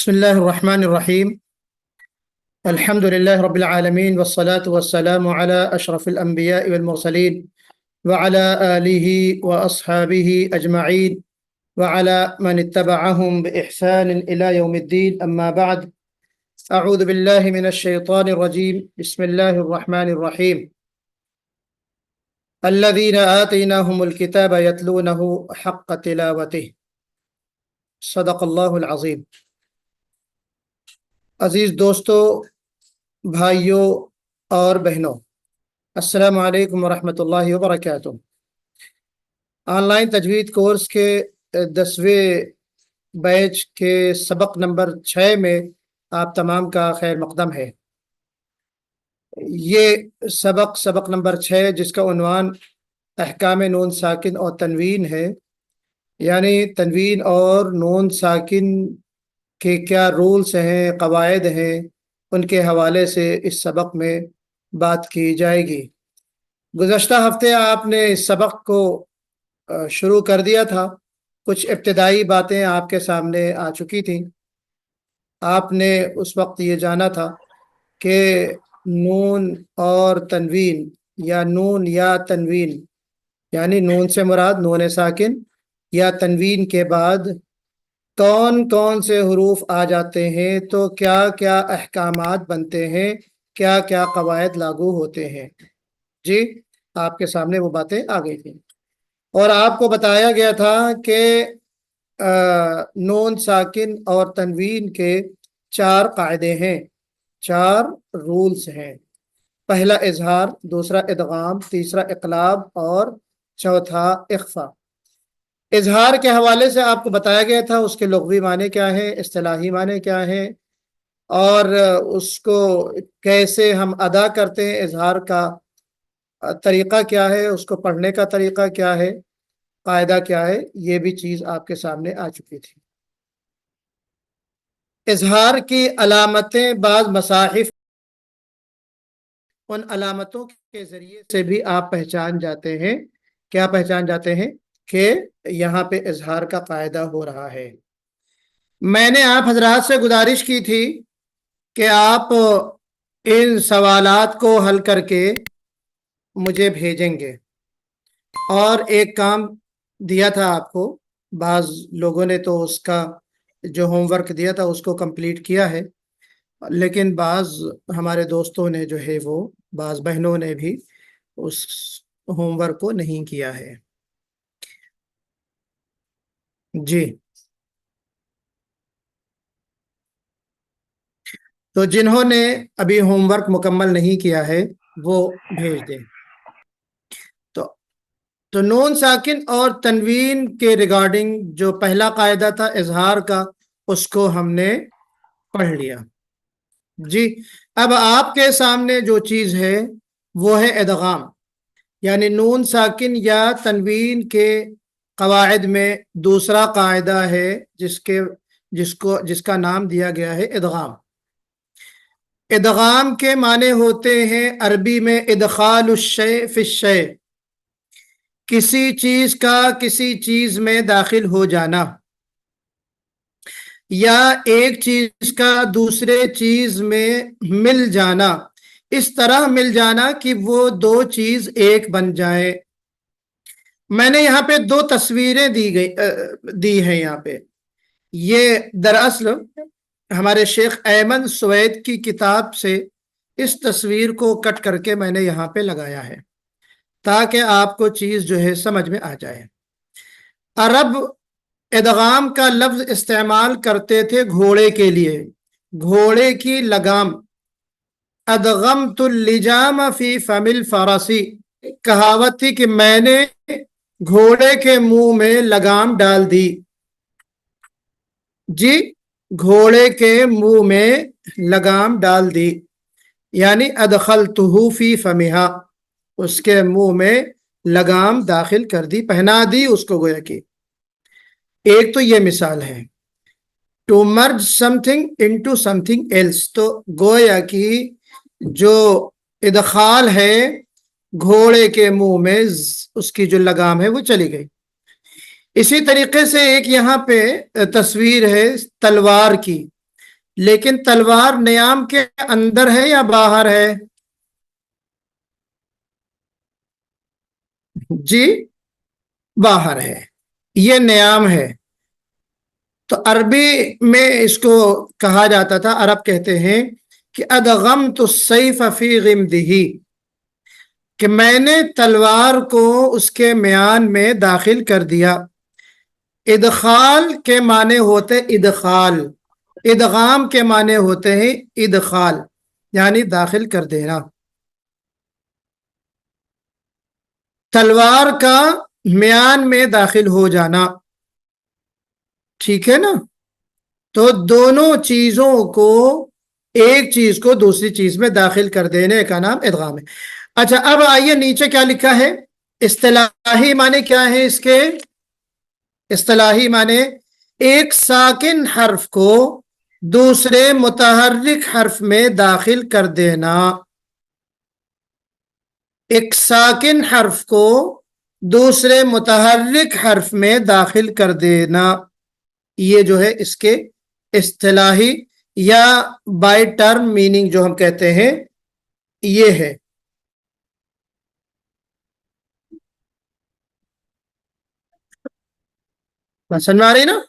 بسم الله الرحمن الرحيم. الحمد لله رب العالمين، والصلاة والسلام على أشرف الأنبياء والمرسلين وعلى آله وأصحابه أجمعين وعلى من اتبعهم بإحسان إلى يوم الدين. أما بعد، أعوذ بالله من الشيطان الرجيم. بسم الله الرحمن الرحيم. الذين آتيناهم الكتاب يتلونه حق تلاوته. صدق الله العظيم. عزیز دوستو، بھائیوں اور بہنوں، السلام علیکم ورحمۃ اللہ وبرکاتہ۔ آن لائن تجوید کورس کے 10ویں بیچ کے سبق نمبر 6 میں آپ تمام کا خیر مقدم ہے۔ یہ سبق نمبر 6 جس کا عنوان احکام نون ساکن اور تنوین ہے، یعنی تنوین اور نون ساکن کہ کیا رولز ہیں، قواعد ہیں، ان کے حوالے سے اس سبق میں بات کی جائے گی۔ گزشتہ ہفتے آپ نے اس سبق کو شروع کر دیا تھا، کچھ ابتدائی باتیں آپ کے سامنے آ چکی تھیں۔ آپ نے اس وقت یہ جانا تھا کہ نون اور تنوین یا نون یا تنوین، یعنی نون سے مراد نون ساکن یا تنوین کے بعد کون کون سے حروف آ جاتے ہیں تو کیا کیا احکامات بنتے ہیں، کیا کیا قواعد لاگو ہوتے ہیں۔ جی، آپ کے سامنے وہ باتیں آ گئی تھیں، اور آپ کو بتایا گیا تھا کہ نون ساکن اور تنوین کے 4 قاعدے ہیں، 4 رولز ہیں۔ پہلا اظہار، دوسرا ادغام، تیسرا اقلاب اور چوتھا اخفا۔ اظہار کے حوالے سے آپ کو بتایا گیا تھا اس کے لغوی معنی کیا ہے، اصطلاحی معنی کیا ہے، اور اس کو کیسے ہم ادا کرتے ہیں، اظہار کا طریقہ کیا ہے، اس کو پڑھنے کا طریقہ کیا ہے، قاعدہ کیا ہے، یہ بھی چیز آپ کے سامنے آ چکی تھی۔ اظہار کی علامتیں بعض مصاحف، ان علامتوں کے ذریعے سے بھی آپ پہچان جاتے ہیں، کیا پہچان جاتے ہیں کہ یہاں پہ اظہار کا قاعدہ ہو رہا ہے۔ میں نے آپ حضرات سے گزارش کی تھی کہ آپ ان سوالات کو حل کر کے مجھے بھیجیں گے، اور ایک کام دیا تھا آپ کو، بعض لوگوں نے تو اس کا جو ہوم ورک دیا تھا اس کو کمپلیٹ کیا ہے، لیکن بعض ہمارے دوستوں نے جو ہے وہ بعض بہنوں نے بھی اس ہوم ورک کو نہیں کیا ہے۔ جی، تو جنہوں نے ابھی ہوم ورک مکمل نہیں کیا ہے وہ بھیج دیں۔ تو نون ساکن اور تنوین کے ریگارڈنگ جو پہلا قاعدہ تھا اظہار کا، اس کو ہم نے پڑھ لیا۔ جی، اب آپ کے سامنے جو چیز ہے وہ ہے ادغام، یعنی نون ساکن یا تنوین کے قواعد میں دوسرا قاعدہ ہے جس کا نام دیا گیا ہے ادغام۔ ادغام کے معنی ہوتے ہیں عربی میں ادخال الشیء فی الشیء، کسی چیز کا کسی چیز میں داخل ہو جانا، یا ایک چیز کا دوسرے چیز میں مل جانا، اس طرح مل جانا کہ وہ 2 چیز ایک بن جائے۔ میں نے یہاں پہ 2 تصویریں دی ہیں یہاں پہ۔ یہ دراصل ہمارے شیخ ایمن سوید کی کتاب سے اس تصویر کو کٹ کر کے میں نے یہاں پہ لگایا ہے تاکہ آپ کو چیز جو ہے سمجھ میں آ جائے۔ عرب ادغام کا لفظ استعمال کرتے تھے گھوڑے کے لیے، گھوڑے کی لگام۔ ادغمت اللجام فی فم الفرسی، کہاوت تھی کہ میں نے گھوڑے کے منہ میں لگام ڈال دی۔ جی، گھوڑے کے منہ میں لگام ڈال دی، یعنی ادخلتہ فی فمہا، اس کے منہ میں لگام داخل کر دی، پہنا دی اس کو، گویا کہ۔ ایک تو یہ مثال ہے to merge something into something else, تو گویا کہ جو ادخال ہے گھوڑے کے منہ میں اس کی جو لگام ہے وہ چلی گئی۔ اسی طریقے سے ایک یہاں پہ تصویر ہے تلوار کی، لیکن تلوار نیام کے اندر ہے یا باہر ہے؟ جی باہر ہے، یہ نیام ہے۔ تو عربی میں اس کو کہا جاتا تھا، عرب کہتے ہیں کہ ادغمت السیف فی غمدہ، کہ میں نے تلوار کو اس کے میان میں داخل کر دیا۔ ادخال کے معنی ہوتے ادخال، ادغام کے معنی ہوتے ہیں ادخال، یعنی داخل کر دینا۔ تلوار کا میان میں داخل ہو جانا، ٹھیک ہے نا؟ تو دونوں چیزوں کو، ایک چیز کو دوسری چیز میں داخل کر دینے کا نام ادغام ہے۔ اچھا اب آئیے نیچے کیا لکھا ہے، اصطلاحی معنی کیا ہے اس کے؟ اصطلاحی معنی ایک ساکن حرف کو دوسرے متحرک حرف میں داخل کر دینا، ایک ساکن حرف کو دوسرے متحرک حرف میں داخل کر دینا، یہ جو ہے اس کے اصطلاحی یا بائی ٹرم میننگ جو ہم کہتے ہیں یہ ہے۔ سمجھ میں آ رہی نا؟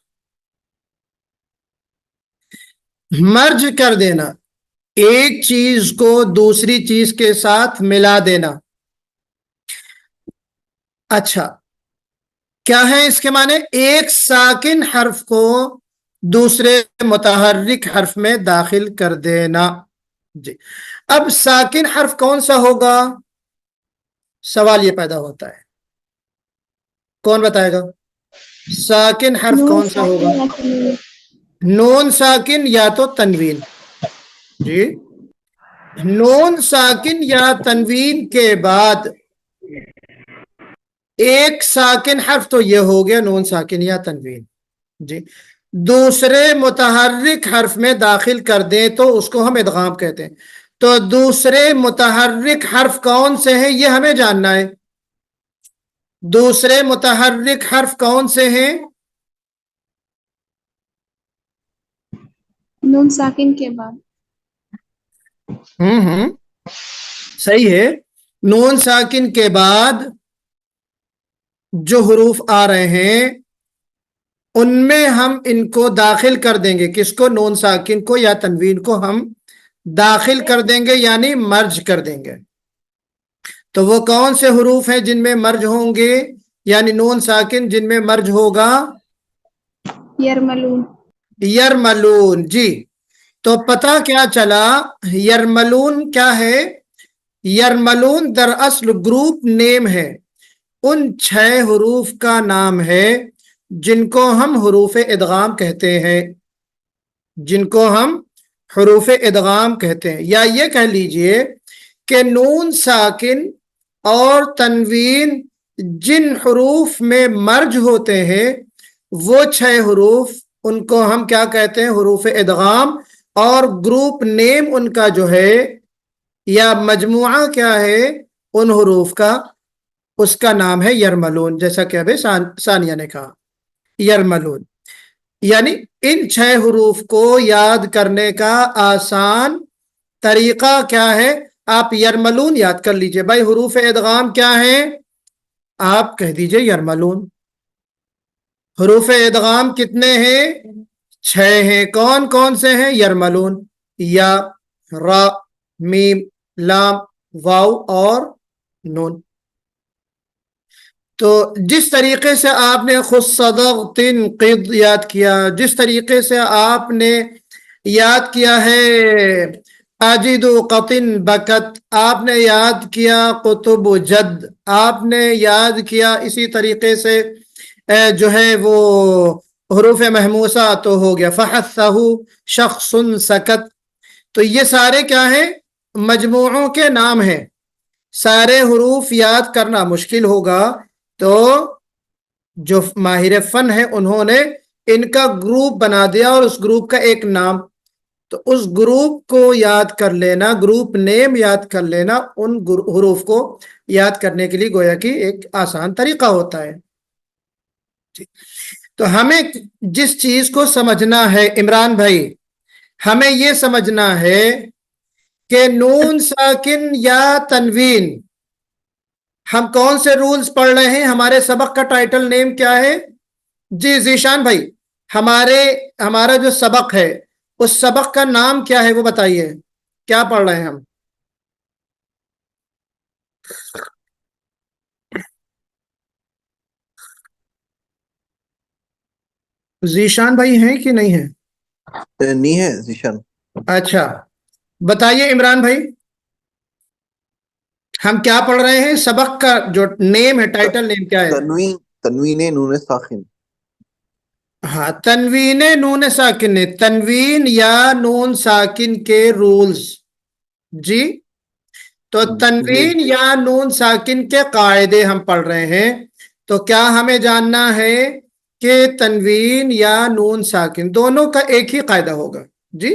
مرج کر دینا، ایک چیز کو دوسری چیز کے ساتھ ملا دینا۔ اچھا کیا ہے اس کے معنی؟ ایک ساکن حرف کو دوسرے متحرک حرف میں داخل کر دینا۔ جی اب ساکن حرف کون سا ہوگا؟ سوال یہ پیدا ہوتا ہے، کون بتائے گا؟ ساکن حرف کون سا ہوگا؟ نون ساکن یا تو تنوین؟ جی نون ساکن یا تنوین کے بعد ایک ساکن حرف تو یہ ہو گیا نون ساکن یا تنوین، جی دوسرے متحرک حرف میں داخل کر دیں تو اس کو ہم ادغام کہتے ہیں۔ تو دوسرے متحرک حرف کون سے ہیں یہ ہمیں جاننا ہے، دوسرے متحرک حرف کون سے ہیں؟ نون ساکن کے بعد۔ صحیح ہے، نون ساکن کے بعد جو حروف آ رہے ہیں ان میں ہم ان کو داخل کر دیں گے، کس کو؟ نون ساکن کو یا تنوین کو ہم داخل کر دیں گے، یعنی مرج کر دیں گے۔ تو وہ کون سے حروف ہیں جن میں مرج ہوں گے، یعنی نون ساکن جن میں مرج ہوگا؟ یرملون۔ یرملون، جی تو پتہ کیا چلا؟ یرملون کیا ہے؟ یرملون دراصل گروپ نیم ہے، ان 6 حروف کا نام ہے جن کو ہم حروف ادغام کہتے ہیں، جن کو ہم حروف ادغام کہتے ہیں، یا یہ کہہ لیجئے کہ نون ساکن اور تنوین جن حروف میں مرج ہوتے ہیں وہ 6 حروف، ان کو ہم کیا کہتے ہیں؟ حروف ادغام، اور گروپ نیم ان کا جو ہے یا مجموعہ کیا ہے ان حروف کا، اس کا نام ہے یرملون، جیسا کہ ابھی ثانیہ نے کہا یرملون۔ یعنی ان 6 حروف کو یاد کرنے کا آسان طریقہ کیا ہے؟ آپ یرملون یاد کر لیجئے۔ بھائی حروف ادغام کیا ہیں؟ آپ کہہ دیجئے یرملون۔ حروف ادغام کتنے ہیں؟ 6 ہیں، کون کون سے ہیں؟ یرملون، یا، را، میم، لام، واو اور نون۔ تو جس طریقے سے آپ نے خود صدق تنقض یاد کیا، جس طریقے سے آپ نے یاد کیا ہے اجد قطن بکت، آپ نے یاد کیا قطب جد، آپ نے یاد کیا اسی طریقے سے جو ہے وہ حروف محموسہ تو ہو گیا فحثہ شخص سکت۔ تو یہ سارے کیا ہیں؟ مجموعوں کے نام ہیں۔ سارے حروف یاد کرنا مشکل ہوگا، تو جو ماہر فن ہے انہوں نے ان کا گروپ بنا دیا اور اس گروپ کا ایک نام، تو اس گروپ کو یاد کر لینا، گروپ نیم یاد کر لینا ان حروف کو یاد کرنے کے لیے گویا کہ ایک آسان طریقہ ہوتا ہے۔ تو ہمیں جس چیز کو سمجھنا ہے عمران بھائی، ہمیں یہ سمجھنا ہے کہ نون ساکن یا تنوین، ہم کون سے رولز پڑھ رہے ہیں؟ ہمارے سبق کا ٹائٹل نیم کیا ہے؟ جی ذیشان بھائی، ہمارا جو سبق ہے اس سبق کا نام کیا ہے وہ بتائیے، کیا پڑھ رہے ہیں ہم؟ ذیشان بھائی ہیں کہ نہیں ہیں؟ نہیں ہے ذیشان۔ اچھا بتائیے عمران بھائی، ہم کیا پڑھ رہے ہیں؟ سبق کا جو نیم ہے، ٹائٹل نیم کیا ہے؟ تنوین نون ساکن۔ ہاں، تنوین نون ساکن، تنوین یا نون ساکن کے رولز۔ جی تو تنوین یا نون ساکن کے قاعدے ہم پڑھ رہے ہیں۔ تو کیا ہمیں جاننا ہے کہ تنوین یا نون ساکن دونوں کا ایک ہی قاعدہ ہوگا؟ جی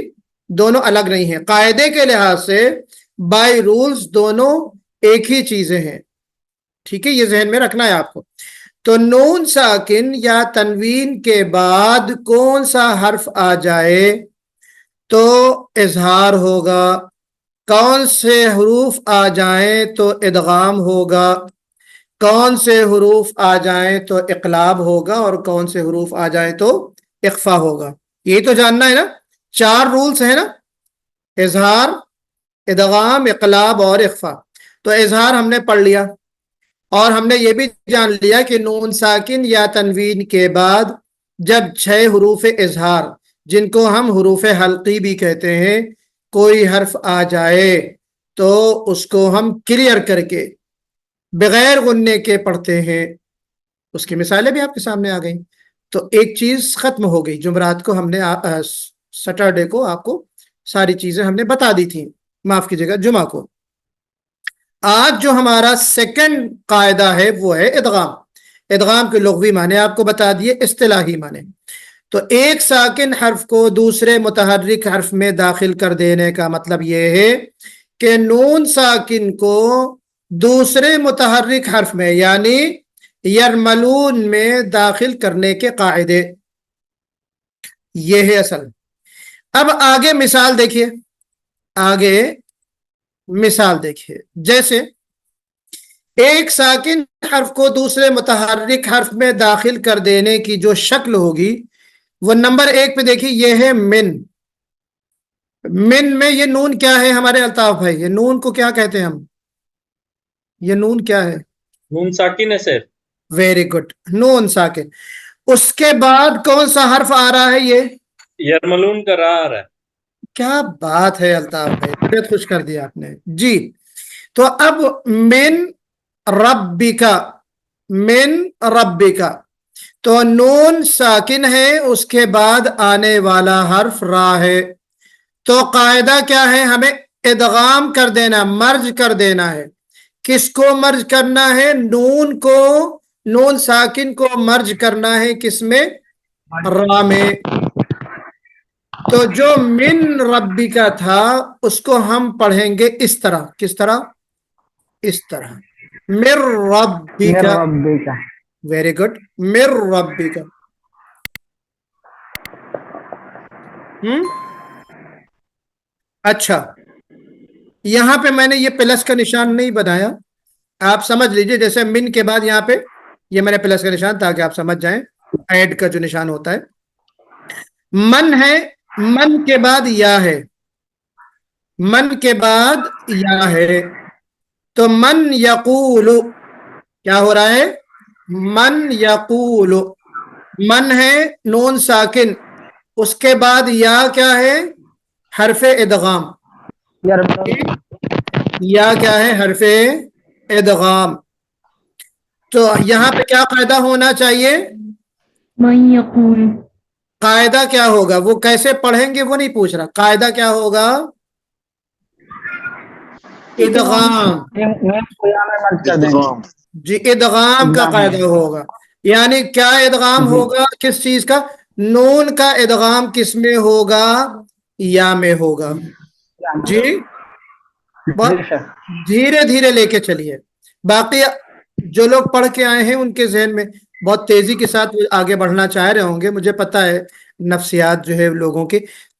دونوں الگ نہیں ہیں، قاعدے کے لحاظ سے بائی رولز دونوں ایک ہی چیزیں ہیں، ٹھیک ہے؟ یہ ذہن میں رکھنا ہے آپ کو۔ تو نون ساکن یا تنوین کے بعد کون سا حرف آ جائے تو اظہار ہوگا، کون سے حروف آ جائیں تو ادغام ہوگا، کون سے حروف آ جائیں تو اقلاب ہوگا، اور کون سے حروف آ جائیں تو اخفا ہوگا۔ یہی تو جاننا ہے نا، 4 رولز ہیں نا، اظہار، ادغام، اقلاب اور اخفا۔ تو اظہار ہم نے پڑھ لیا، اور ہم نے یہ بھی جان لیا کہ نون ساکن یا تنوین کے بعد جب 6 حروف اظہار، جن کو ہم حروف حلقی بھی کہتے ہیں، کوئی حرف آ جائے تو اس کو ہم کلیئر کر کے بغیر غننے کے پڑھتے ہیں۔ اس کی مثالیں بھی آپ کے سامنے آ گئیں۔ تو ایک چیز ختم ہو گئی، جمعرات کو ہم نے سیٹرڈے کو آپ کو ساری چیزیں ہم نے بتا دی تھی، معاف کیجیے گا جمعہ کو۔ آج جو ہمارا سیکنڈ قاعدہ ہے وہ ہے ادغام۔ ادغام کے لغوی معنی آپ کو بتا دیے، اصطلاحی معنی۔ تو ایک ساکن حرف کو دوسرے متحرک حرف میں داخل کر دینے کا مطلب یہ ہے کہ نون ساکن کو دوسرے متحرک حرف میں یعنی یرملون میں داخل کرنے کے قاعدے، یہ ہے اصل۔ اب آگے مثال دیکھیے، آگے مثال دیکھیے، جیسے ایک ساکن حرف کو دوسرے متحرک حرف میں داخل کر دینے کی جو شکل ہوگی وہ نمبر 1 پہ دیکھیے، یہ ہے من۔ من میں یہ نون کیا ہے ہمارے الطاف بھائی؟ یہ نون کو کیا کہتے ہیں ہم؟ یہ نون کیا ہے؟ نون ساکن ہے سر۔ ویری گڈ، نون ساکن۔ اس کے بعد کون سا حرف آ رہا ہے؟ یہ یرملون کا راہ آ رہا ہے۔ کیا بات ہے الطاف بھائی، طبیعت خوش کر دیا آپ نے جی۔ تو اب من ربکا، من ربکا، تو نون ساکن ہے، اس کے بعد آنے والا حرف را ہے۔ تو قاعدہ کیا ہے؟ ہمیں ادغام کر دینا، مرج کر دینا ہے۔ کس کو مرج کرنا ہے؟ نون کو، نون ساکن کو مرج کرنا ہے کس میں؟ را میں۔ تو جو من ربی کا تھا اس کو ہم پڑھیں گے اس طرح، کس طرح؟ اس طرح، مر ربی کا۔ ویری گڈ، مر ربی کا۔ اچھا، یہاں پہ میں نے یہ پلس کا نشان نہیں بنایا، آپ سمجھ لیجئے، جیسے من کے بعد یہاں پہ یہ میں نے پلس کا نشان تاکہ آپ سمجھ جائیں، ایڈ کا جو نشان ہوتا ہے۔ من ہے، من کے بعد یا ہے، من کے بعد یا ہے، تو من یقول، کیا ہو رہا ہے؟ من یقول، من ہے نون ساکن، اس کے بعد یا کیا ہے؟ حرف ادغام، یا کیا ہے؟ حرف ادغام۔ تو یہاں پہ کیا قاعدہ ہونا چاہیے؟ من یقول، قاعدہ کیا ہوگا؟ وہ کیسے پڑھیں گے وہ نہیں پوچھ رہا، قاعدہ کیا ہوگا؟ ادغام۔ جی ادغام کا قاعدہ ہوگا، یعنی کیا ادغام ہوگا؟ کس چیز کا؟ نون کا ادغام کس میں ہوگا؟ یا میں ہوگا۔ جی دھیرے دھیرے لے کے چلیے، باقی جو لوگ پڑھ کے آئے ہیں ان کے ذہن میں بہت تیزی کے ساتھ آگے بڑھنا چاہ رہے ہوں گے، مجھے پتا ہے نفسیات جو ہے لوگوں کی،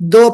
2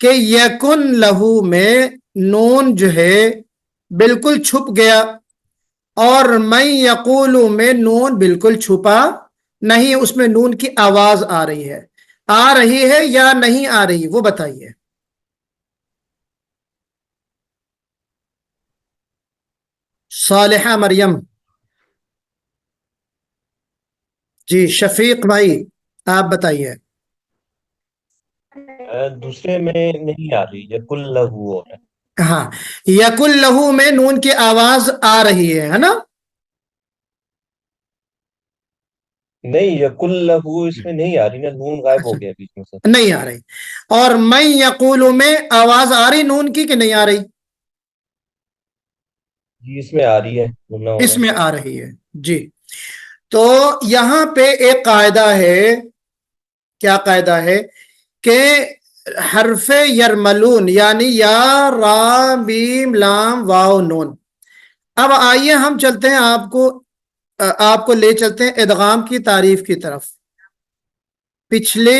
کہ یکن لہو میں نون جو ہے بالکل چھپ گیا اور من یقول میں نون بالکل چھپا نہیں، اس میں نون کی آواز آ رہی ہے یا نہیں آ رہی، وہ بتائیے. صالحہ مریم. جی شفیق بھائی آپ بتائیے. دوسرے میں نہیں آ رہی، یقل لہو ہو رہا ہے. ہاں یقل لہو میں نون کی آواز آ رہی ہے نا. نہیں، یقل لہو اس میں نہیں آ رہی نا، نون غائب ہو گیا بیچ میں سے. نہیں آ رہی. اور من یقول میں آواز آ رہی نون کی کہ نہیں آ رہی؟ جی اس میں آ رہی ہے، اس میں آ رہی ہے. جی تو یہاں پہ ایک قاعدہ ہے. کیا قاعدہ ہے؟ کہ حرف یرملون یعنی یا را میم لام واو نون. اب آئیے ہم چلتے ہیں آپ کو لے چلتے ہیں ادغام کی تعریف کی طرف. پچھلے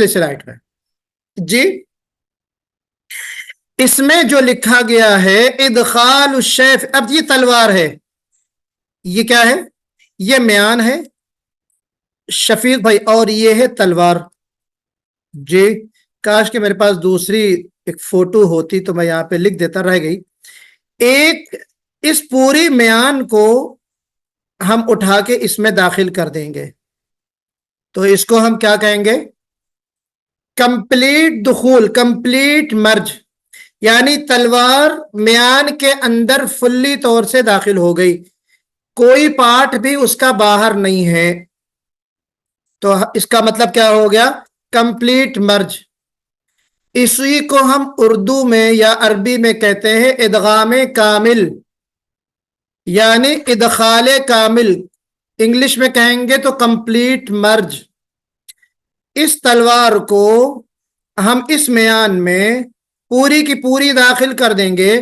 سلائیڈ میں جی اس میں جو لکھا گیا ہے ادخال الشیف. اب یہ تلوار ہے، یہ کیا ہے؟ یہ میان ہے شفیق بھائی، اور یہ ہے تلوار. جی کاش کہ میرے پاس دوسری ایک فوٹو ہوتی تو میں یہاں پہ لکھ دیتا، رہ گئی. ایک اس پوری میان کو ہم اٹھا کے اس میں داخل کر دیں گے تو اس کو ہم کیا کہیں گے؟ کمپلیٹ دخول، کمپلیٹ مرج. یعنی تلوار میان کے اندر فلی طور سے داخل ہو گئی، کوئی پارٹ بھی اس کا باہر نہیں ہے. تو اس کا مطلب کیا ہو گیا؟ کمپلیٹ مرج. اسی کو ہم اردو میں یا عربی میں کہتے ہیں ادغام کامل، یعنی ادخال کامل. انگلش میں کہیں گے تو کمپلیٹ مرج. اس تلوار کو ہم اس میان میں پوری کی پوری داخل کر دیں گے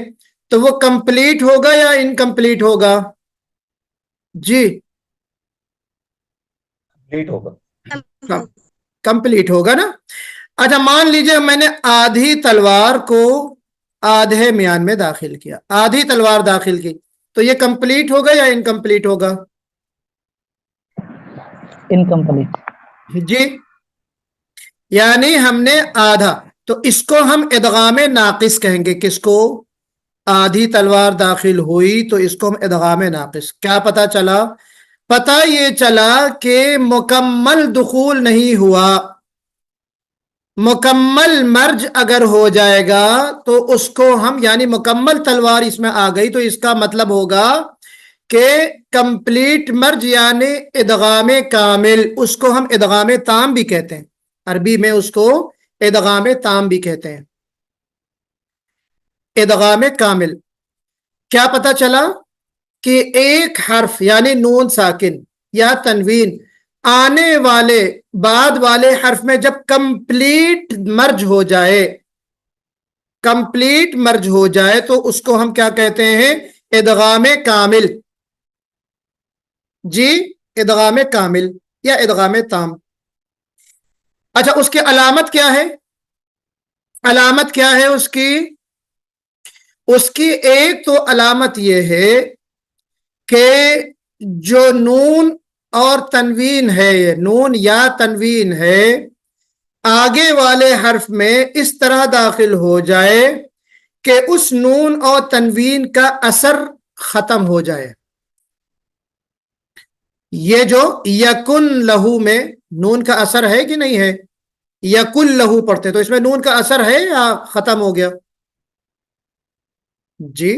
تو وہ کمپلیٹ ہوگا یا انکمپلیٹ ہوگا؟ جی کمپلیٹ ہوگا. کمپلیٹ ہوگا نا. اچھا مان لیجئے میں نے آدھی تلوار کو آدھے میان میں داخل کیا، آدھی تلوار داخل کی، تو یہ کمپلیٹ ہوگا یا انکمپلیٹ ہوگا؟ انکمپلیٹ. جی یعنی ہم نے آدھا، تو اس کو ہم ادغام ناقص کہیں گے. کس کو؟ آدھی تلوار داخل ہوئی تو اس کو ہم ادغام ناقص. کیا پتا چلا؟ پتا یہ چلا کہ مکمل دخول نہیں ہوا. مکمل مرج اگر ہو جائے گا تو اس کو ہم، یعنی مکمل تلوار اس میں آ گئی تو اس کا مطلب ہوگا کہ کمپلیٹ مرج یعنی ادغام کامل. اس کو ہم ادغام تام بھی کہتے ہیں، عربی میں اس کو ادغام تام بھی کہتے ہیں، ادغام کامل. کیا پتا چلا؟ کہ ایک حرف یعنی نون ساکن یا تنوین آنے والے بعد والے حرف میں جب کمپلیٹ مرج ہو جائے، کمپلیٹ مرج ہو جائے تو اس کو ہم کیا کہتے ہیں؟ ادغام کامل. جی ادغام کامل یا ادغام تام. اچھا اس کی علامت کیا ہے؟ علامت کیا ہے اس کی؟ اس کی ایک تو علامت یہ ہے کہ جو نون اور تنوین ہے، یہ نون یا تنوین ہے، آگے والے حرف میں اس طرح داخل ہو جائے کہ اس نون اور تنوین کا اثر ختم ہو جائے. یہ جو یکن لہو میں نون کا اثر ہے کہ نہیں ہے؟ یکن لہو پڑھتے تو اس میں نون کا اثر ہے یا ختم ہو گیا؟ جی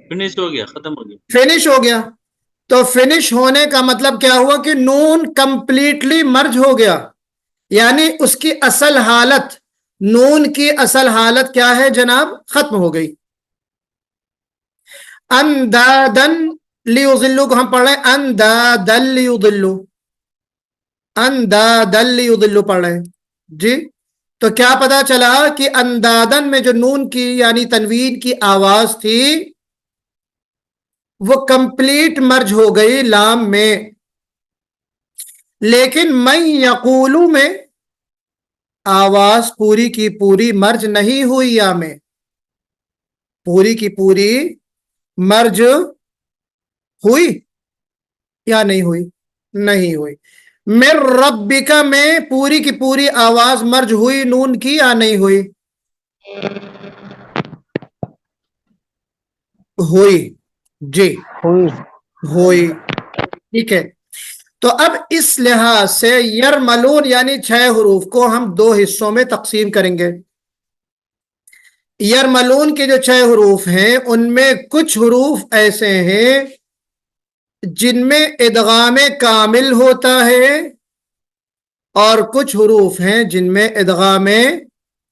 فنش ہو گیا، ختم ہو گیا. فنش ہو گیا. تو فنش ہونے کا مطلب کیا ہوا؟ کہ نون کمپلیٹلی مرج ہو گیا، یعنی اس کی اصل حالت، نون کی اصل حالت کیا ہے جناب؟ ختم ہو گئی. اندادن لیضلوا کو ہم پڑھ رہے ہیں اندادن لیضلوا، اندادن لیضلوا پڑھ رہے ہیں. جی تو کیا پتا چلا کہ اندادن میں جو نون کی یعنی تنوین کی آواز تھی وہ کمپلیٹ مرج ہو گئی لام میں. لیکن من یقولو میں آواز پوری کی پوری مرج نہیں ہوئی یا میں، پوری کی پوری مرج ہوئی یا نہیں ہوئی؟ نہیں ہوئی۔ من ربک میں پوری کی پوری آواز مرج ہوئی نون کی یا نہیں ہوئی؟ ہوئی جی، ہوئی ہوئی، ٹھیک ہے۔ تو اب اس لحاظ سے یرملون یعنی 6 حروف کو ہم 2 حصوں میں تقسیم کریں گے۔ یرملون کے جو 6 حروف ہیں ان میں کچھ حروف ایسے ہیں جن میں ادغام کامل ہوتا ہے اور کچھ حروف ہیں جن میں ادغام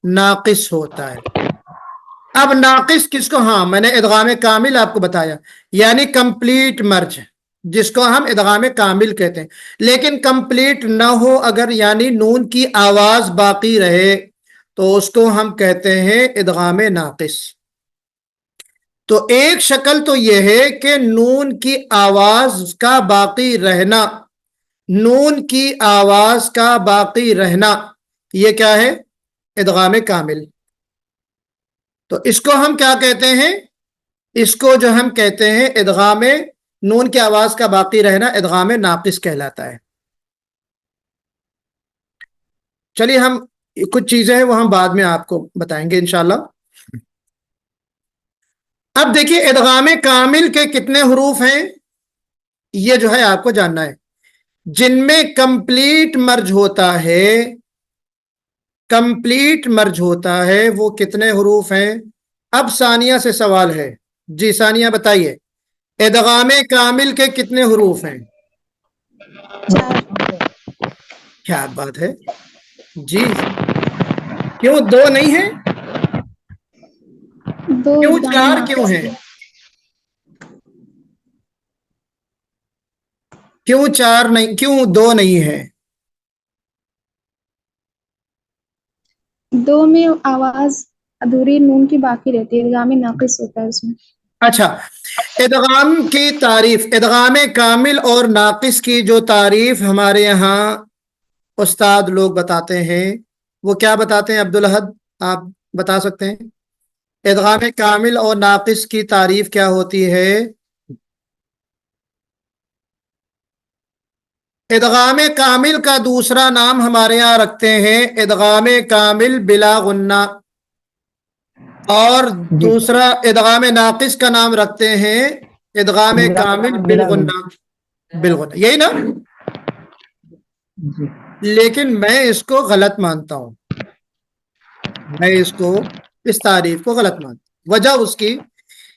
ناقص ہوتا ہے۔ اب ناقص کس کو؟ ہاں میں نے ادغام کامل آپ کو بتایا، یعنی کمپلیٹ مرج جس کو ہم ادغام کامل کہتے ہیں، لیکن کمپلیٹ نہ ہو اگر، یعنی نون کی آواز باقی رہے تو اس کو ہم کہتے ہیں ادغام ناقص۔ تو ایک شکل تو یہ ہے کہ نون کی آواز کا باقی رہنا، نون کی آواز کا باقی رہنا، یہ کیا ہے؟ ادغام کامل۔ تو اس کو ہم کیا کہتے ہیں؟ اس کو جو ہم کہتے ہیں ادغام نون کی آواز کا باقی رہنا ادغام ناقص کہلاتا ہے۔ چلیے ہم کچھ چیزیں ہیں وہ ہم بعد میں آپ کو بتائیں گے انشاءاللہ۔ اب دیکھیے ادغام کامل کے کتنے حروف ہیں یہ جو ہے آپ کو جاننا ہے۔ جن میں کمپلیٹ مرج ہوتا ہے، کمپلیٹ مرج ہوتا ہے، وہ کتنے حروف ہیں؟ اب ثانیہ سے سوال ہے، جی ثانیہ بتائیے ادغام کامل کے کتنے حروف ہیں؟ 4۔ کیا بات ہے جی، کیوں 2 نہیں ہیں؟ 2 کیوں ادغام 4 کیوں ناقص ہیں؟ کے۔ کیوں 4 نہیں، کیوں 2 نہیں ہے؟ 2 میں آواز ادھوری نون کی باقی رہتی ہے، ادغام ناقص ہوتا ہے اس میں۔ اچھا، ادغام کی تعریف، ادغام کامل اور ناقص کی جو تعریف ہمارے یہاں استاد لوگ بتاتے ہیں وہ کیا بتاتے ہیں؟ عبدالحد آپ بتا سکتے ہیں ادغام کامل اور ناقص کی تعریف کیا ہوتی ہے؟ ادغام کامل کا دوسرا نام ہمارے یہاں رکھتے ہیں ادغام کامل بلا غنہ، اور دوسرا ادغام ناقص کا نام رکھتے ہیں ادغام کامل بالغنہ، بالغنہ، یہی نا؟ لیکن میں اس کو غلط مانتا ہوں، میں اس کو اس تعریف کو غلط مانتا ہوں۔ وجہ اس کی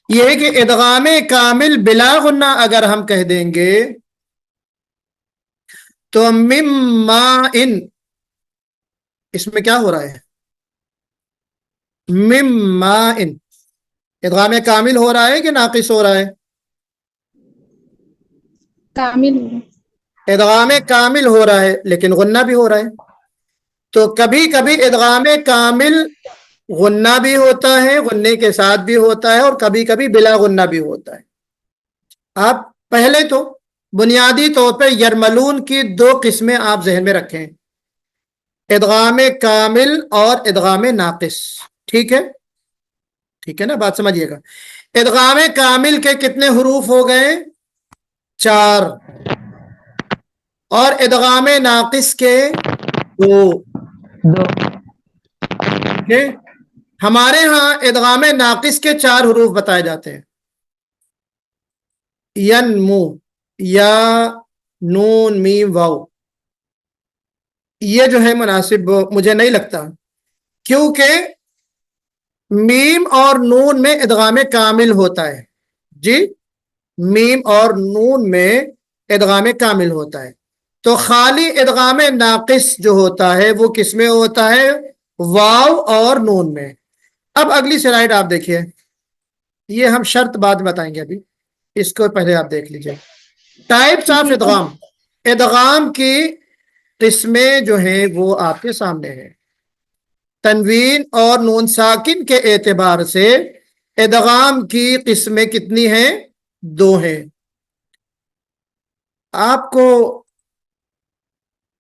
یہ ہے کہ ادغام کامل بلا غنہ اگر ہم کہہ دیں گے تو مما ان، اس میں کیا ہو رہا ہے؟ مما ان ادغام کامل ہو رہا ہے کہ ناقص ہو رہا ہے؟ کامل ہو۔ ادغام کامل ہو رہا ہے لیکن غنہ بھی ہو رہا ہے۔ تو کبھی کبھی ادغام کامل غنہ بھی ہوتا ہے، غنے کے ساتھ بھی ہوتا ہے، اور کبھی کبھی بلا غنہ بھی ہوتا ہے۔ آپ پہلے تو بنیادی طور پہ یرملون کی 2 قسمیں آپ ذہن میں رکھیں، ادغام کامل اور ادغام ناقص، ٹھیک ہے؟ ٹھیک ہے نا، بات سمجھیے گا۔ ادغام کامل کے کتنے حروف ہو گئے؟ 4، اور ادغام ناقص کے 2۔ ہمارے ہاں ادغام ناقص کے 4 حروف بتائے جاتے ہیں، ینمو، یا، نون، میم، واو۔ یہ جو ہے مناسب مجھے نہیں لگتا، کیونکہ میم اور نون میں ادغام کامل ہوتا ہے، جی میم اور نون میں ادغام کامل ہوتا ہے، تو خالی ادغام ناقص جو ہوتا ہے وہ کس میں ہوتا ہے؟ واو اور نون میں۔ اب اگلی سلائیڈ آپ دیکھیے، یہ ہم شرط بعد میں بتائیں گے، ابھی اس کو پہلے آپ دیکھ لیجئے۔ ٹائپس آف ادغام، ادغام کی قسمیں جو ہیں وہ آپ کے سامنے ہیں۔ تنوین اور نون ساکن کے اعتبار سے ادغام کی قسمیں کتنی ہیں؟ 2 ہیں۔ آپ کو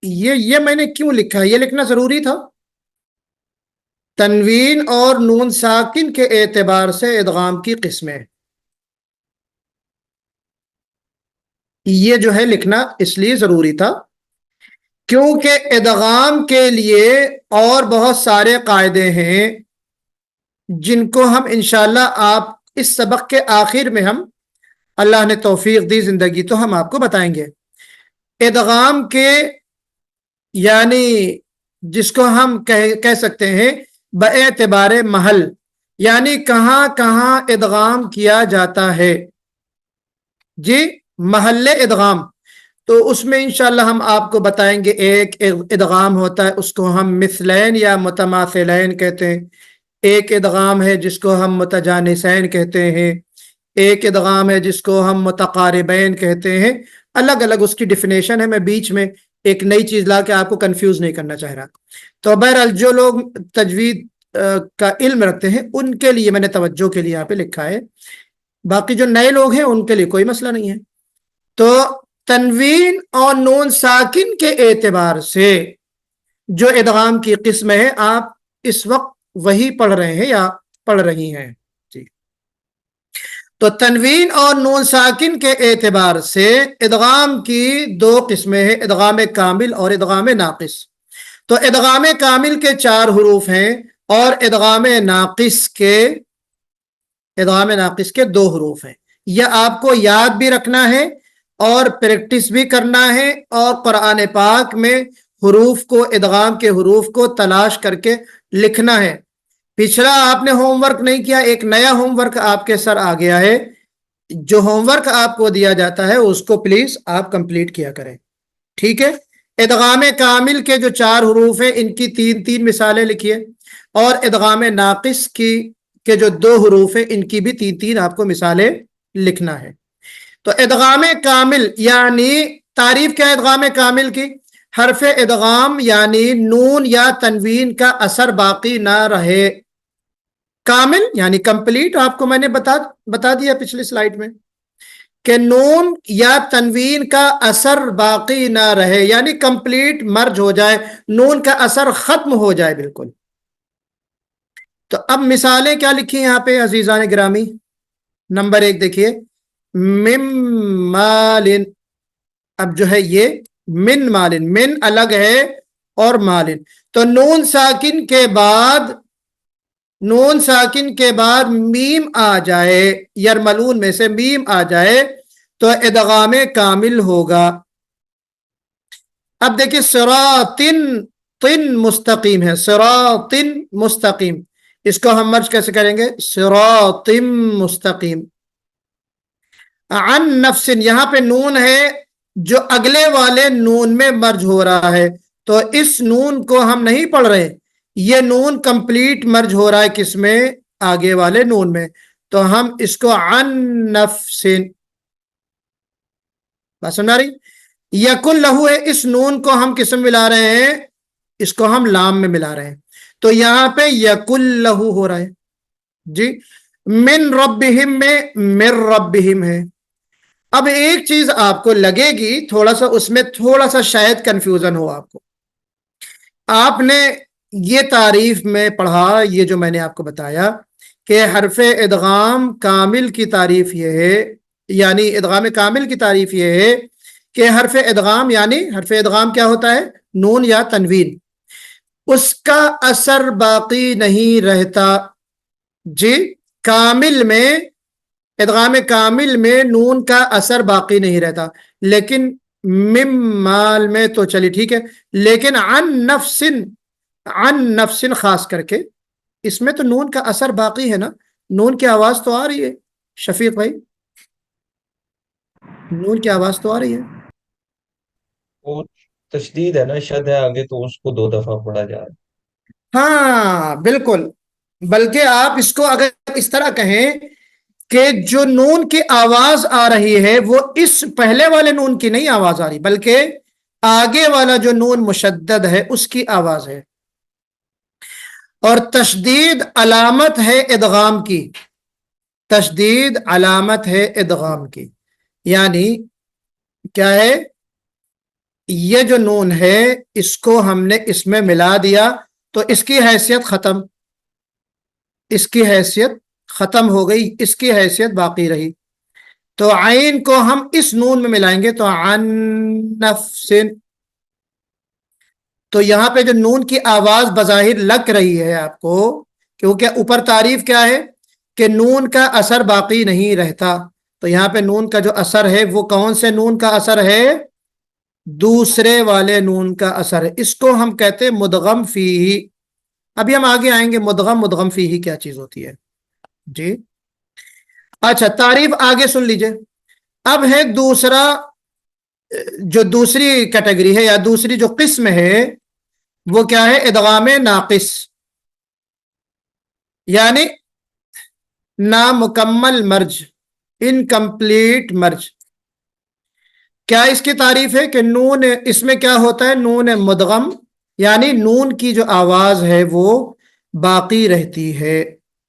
یہ میں نے کیوں لکھا ہے؟ یہ لکھنا ضروری تھا. تنوین اور نون ساکن کے اعتبار سے ادغام کی قسمیں، یہ جو ہے لکھنا اس لیے ضروری تھا کیونکہ ادغام کے لیے اور بہت سارے قاعدے ہیں جن کو ہم انشاءاللہ آپ اس سبق کے آخر میں ہم اللہ نے توفیق دی زندگی تو ہم آپ کو بتائیں گے. ادغام کے یعنی جس کو ہم کہہ سکتے ہیں باعتبار محل، یعنی کہاں کہاں ادغام کیا جاتا ہے، جی محل ادغام. تو اس میں انشاءاللہ ہم آپ کو بتائیں گے. ایک ادغام ہوتا ہے اس کو ہم مثلین یا متماثلین کہتے ہیں، ایک ادغام ہے جس کو ہم متجانسین کہتے ہیں، ایک ادغام ہے جس کو ہم متقاربین کہتے ہیں. الگ الگ اس کی ڈیفینیشن ہے، میں بیچ میں ایک نئی چیز لا کے آپ کو کنفیوز نہیں کرنا چاہ رہا. تو بہرحال جو لوگ تجوید کا علم رکھتے ہیں ان کے لیے میں نے توجہ کے لیے یہاں پہ لکھا ہے، باقی جو نئے لوگ ہیں ان کے لیے کوئی مسئلہ نہیں ہے. تو تنوین اور نون ساکن کے اعتبار سے جو ادغام کی قسم ہے آپ اس وقت وہی پڑھ رہے ہیں یا پڑھ رہی ہیں. جی تو تنوین اور نون ساکن کے اعتبار سے ادغام کی دو قسمیں ہیں، ادغام کامل اور ادغام ناقص. تو ادغام کامل کے 4 حروف ہیں اور ادغام ناقص کے 2 حروف ہیں. یہ آپ کو یاد بھی رکھنا ہے اور پریکٹس بھی کرنا ہے، اور قرآن پاک میں حروف کو، ادغام کے حروف کو تلاش کر کے لکھنا ہے. پچھلا آپ نے ہوم ورک نہیں کیا، ایک نیا ہوم ورک آپ کے سر آ گیا ہے. جو ہوم ورک آپ کو دیا جاتا ہے اس کو پلیز آپ کمپلیٹ کیا کریں، ٹھیک ہے. ادغام کامل کے جو 4 حروف ہیں ان کی 3 مثالیں لکھیے، اور ادغام ناقص کے جو 2 حروف ہیں ان کی بھی 3 آپ کو مثالیں لکھنا ہے. تو ادغام کامل یعنی تعریف کیا ہے ادغام کامل کی؟ حرف ادغام یعنی نون یا تنوین کا اثر باقی نہ رہے. کامل یعنی کمپلیٹ، آپ کو میں نے بتا دیا پچھلی سلائیڈ میں کہ نون یا تنوین کا اثر باقی نہ رہے، یعنی کمپلیٹ مرج ہو جائے، نون کا اثر ختم ہو جائے بالکل. تو اب مثالیں کیا لکھی یہاں پہ عزیزان گرامی؟ نمبر 1 دیکھیے، من مالن. اب جو ہے یہ من مالن، من الگ ہے اور مالن. تو نون ساکن کے بعد میم آ جائے، یرملون میں سے میم آ جائے تو ادغام کامل ہوگا. اب دیکھیں صراطن مستقیم ہے، صراطن مستقیم، اس کو ہم مرج کیسے کریں گے؟ صراطن مستقیم. عن نفس، یہاں پہ نون ہے جو اگلے والے نون میں مرج ہو رہا ہے، تو اس نون کو ہم نہیں پڑھ رہے، یہ نون کمپلیٹ مرج ہو رہا ہے کس میں؟ آگے والے نون میں. تو ہم اس کو عن نفس، بات سمجھ رہی؟ یکن لہو ہے، اس نون کو ہم کس میں ملا رہے ہیں؟ اس کو ہم لام میں ملا رہے ہیں. تو یہاں پہ یکن لہو ہو رہا ہے. جی من ربہم میں من ربہم ہے. اب ایک چیز آپ کو لگے گی تھوڑا سا، اس میں تھوڑا سا شاید کنفیوژن ہو آپ کو. آپ نے یہ تعریف میں پڑھا، یہ جو میں نے آپ کو بتایا کہ حرف ادغام کامل کی تعریف یہ ہے، یعنی ادغام کامل کی تعریف یہ ہے کہ حرف ادغام یعنی حرف ادغام کیا ہوتا ہے؟ نون یا تنوین، اس کا اثر باقی نہیں رہتا. جی کامل میں، ادغام کامل میں نون کا اثر باقی نہیں رہتا، لیکن مم مال میں تو چلی ٹھیک ہے، لیکن عن نفس خاص کر کے اس میں تو نون کا اثر باقی ہے نا. نون کی آواز تو آ رہی ہے شفیق بھائی، نون کی آواز تو آ رہی ہے. وہ تشدید ہے نا، شد ہے آگے تو اس کو 2 دفعہ پڑھا جا رہا ہے. ہاں بالکل، بلکہ آپ اس کو اگر اس طرح کہیں کہ جو نون کی آواز آ رہی ہے وہ اس پہلے والے نون کی نہیں آواز آ رہی، بلکہ آگے والا جو نون مشدد ہے اس کی آواز ہے. اور تشدید علامت ہے ادغام کی، تشدید علامت ہے ادغام کی. یعنی کیا ہے؟ یہ جو نون ہے اس کو ہم نے اس میں ملا دیا تو اس کی حیثیت ختم، اس کی حیثیت ختم ہو گئی، اس کی حیثیت باقی رہی. تو عین کو ہم اس نون میں ملائیں گے تو عن نفس. تو یہاں پہ جو نون کی آواز بظاہر لگ رہی ہے آپ کو، کیونکہ اوپر تعریف کیا ہے کہ نون کا اثر باقی نہیں رہتا، تو یہاں پہ نون کا جو اثر ہے وہ کون سے نون کا اثر ہے؟ دوسرے والے نون کا اثر ہے. اس کو ہم کہتے ہیں مدغم فیہ. ابھی ہم آگے آئیں گے مدغم فیہ کیا چیز ہوتی ہے. جی اچھا، تعریف آگے سن لیجئے. اب ہے دوسرا، جو دوسری کیٹیگری ہے یا دوسری جو قسم ہے وہ کیا ہے؟ ادغام ناقص، یعنی نامکمل مرج، انکمپلیٹ مرج. کیا اس کی تعریف ہے کہ نون اس میں کیا ہوتا ہے؟ نون مدغم یعنی نون کی جو آواز ہے وہ باقی رہتی ہے.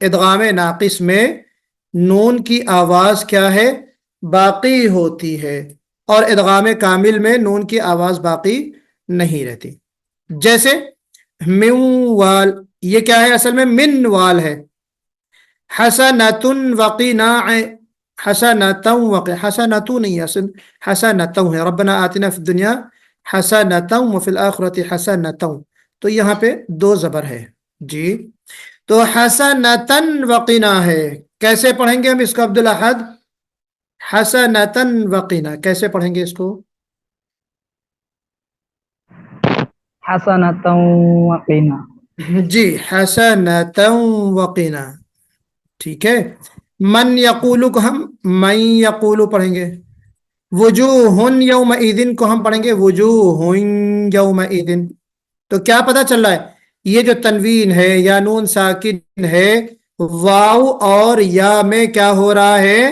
ادغام ناقص میں نون کی آواز کیا ہے؟ باقی ہوتی ہے، اور ادغام کامل میں نون کی آواز باقی نہیں رہتی. جیسے من وال، یہ کیا ہے؟ اصل میں من وال ہے. حسنۃ وقنا، حسنۃ حسنۃ نہیں اصل حسنۃ ہے. ربنا آتنا فی الدنیا حسنۃ وفی الآخرۃ حسنۃ، تو یہاں پہ دو زبر ہے. جی تو حسنۃ وقنا ہے. کیسے پڑھیں گے ہم اس کو عبدالاحد؟ حسنۃ وقنا کیسے پڑھیں گے اس کو؟ حسنۃ وقنا. جی حسنۃ وقنا، ٹھیک ہے. من یقولو کو ہم من یقولو پڑھیں گے. وجوہ یومئذ کو ہم پڑھیں گے وجوہ یومئذ. تو کیا پتہ چل رہا ہے؟ یہ جو تنوین ہے یا نون ساکن ہے، واو اور یا میں کیا ہو رہا ہے؟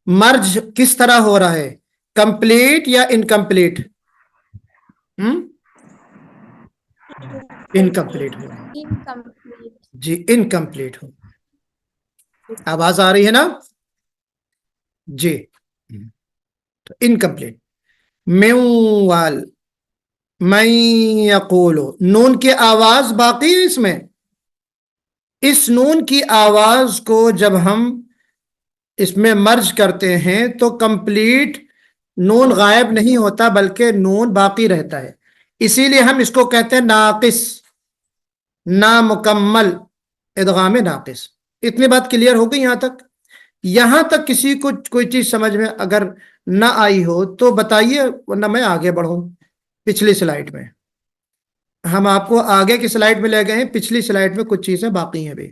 مرج کس طرح ہو رہا ہے؟ کمپلیٹ یا انکمپلیٹ؟ انکمپلیٹ ہو رہا ہے. incomplete. جی انکمپلیٹ ہو. آواز آ رہی ہے نا؟ جی انکمپلیٹ. میوال میں یقولو، نون کی آواز باقی ہے اس میں. اس نون کی آواز کو جب ہم اس میں مرج کرتے ہیں تو کمپلیٹ نون غائب نہیں ہوتا بلکہ نون باقی رہتا ہے. اسی لیے ہم اس کو کہتے ہیں ناقص، نامکمل ادغام ناقص. اتنی بات کلیئر ہو گئی یہاں تک؟ یہاں تک کسی کو کوئی چیز سمجھ میں اگر نہ آئی ہو تو بتائیے، ورنہ میں آگے بڑھوں. پچھلی سلائیڈ میں ہم آپ کو آگے کی سلائیڈ میں لے گئے ہیں، پچھلی سلائیڈ میں کچھ چیزیں باقی ہیں بھی.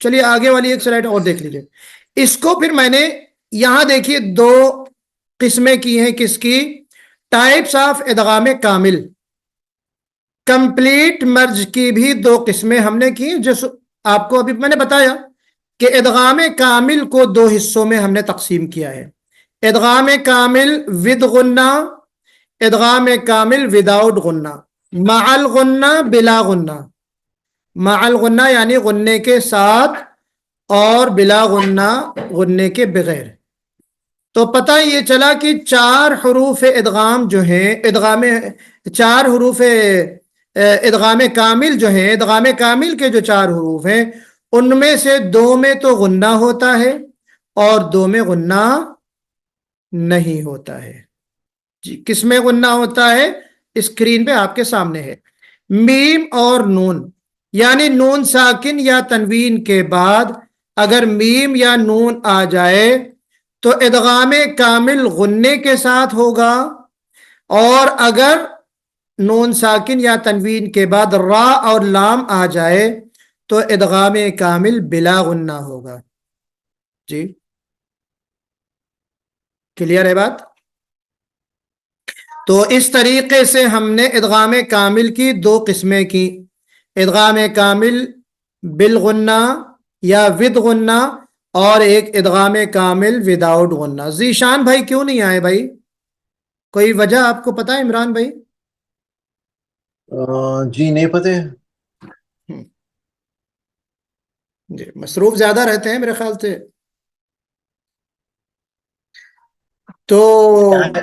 چلیے آگے والی ایک سلائیڈ اور دیکھ لیجئے. اس کو پھر میں نے یہاں دیکھیے دو قسمیں کی ہیں. کس کی؟ ٹائپس آف ادغام کامل. کمپلیٹ مرج کی بھی دو قسمیں ہم نے کی، جو آپ کو ابھی میں نے بتایا کہ ادغام کامل کو دو حصوں میں ہم نے تقسیم کیا ہے. ادغام کامل ود غنہ، ادغام کامل وداؤٹ غنہ. مع الغنہ بلا غنہ. مع الغنہ یعنی غنے کے ساتھ، اور بلا غنہ غنے کے بغیر. تو پتہ یہ چلا کہ چار حروف ادغام جو ہیں، ادغام چار حروف ادغام کامل جو ہیں، ادغام کامل کے جو چار حروف ہیں ان میں سے دو میں تو غنہ ہوتا ہے اور دو میں غنہ نہیں ہوتا ہے. جی کس میں غنہ ہوتا ہے؟ اسکرین پہ آپ کے سامنے ہے. میم اور نون، یعنی نون ساکن یا تنوین کے بعد اگر میم یا نون آ جائے تو ادغام کامل غنے کے ساتھ ہوگا، اور اگر نون ساکن یا تنوین کے بعد را اور لام آ جائے تو ادغام کامل بلا غنہ ہوگا. جی کلیئر ہے بات؟ تو اس طریقے سے ہم نے ادغام کامل کی دو قسمیں کی. ادغام کامل بالغنہ یا ود غنہ، اور ایک ادغام کامل وداؤٹ غنہ. ذیشان بھائی کیوں نہیں آئے بھائی؟ کوئی وجہ آپ کو پتا ہے عمران بھائی؟ جی نہیں پتہ. جی مصروف زیادہ رہتے ہیں میرے خیال سے. تو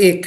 1,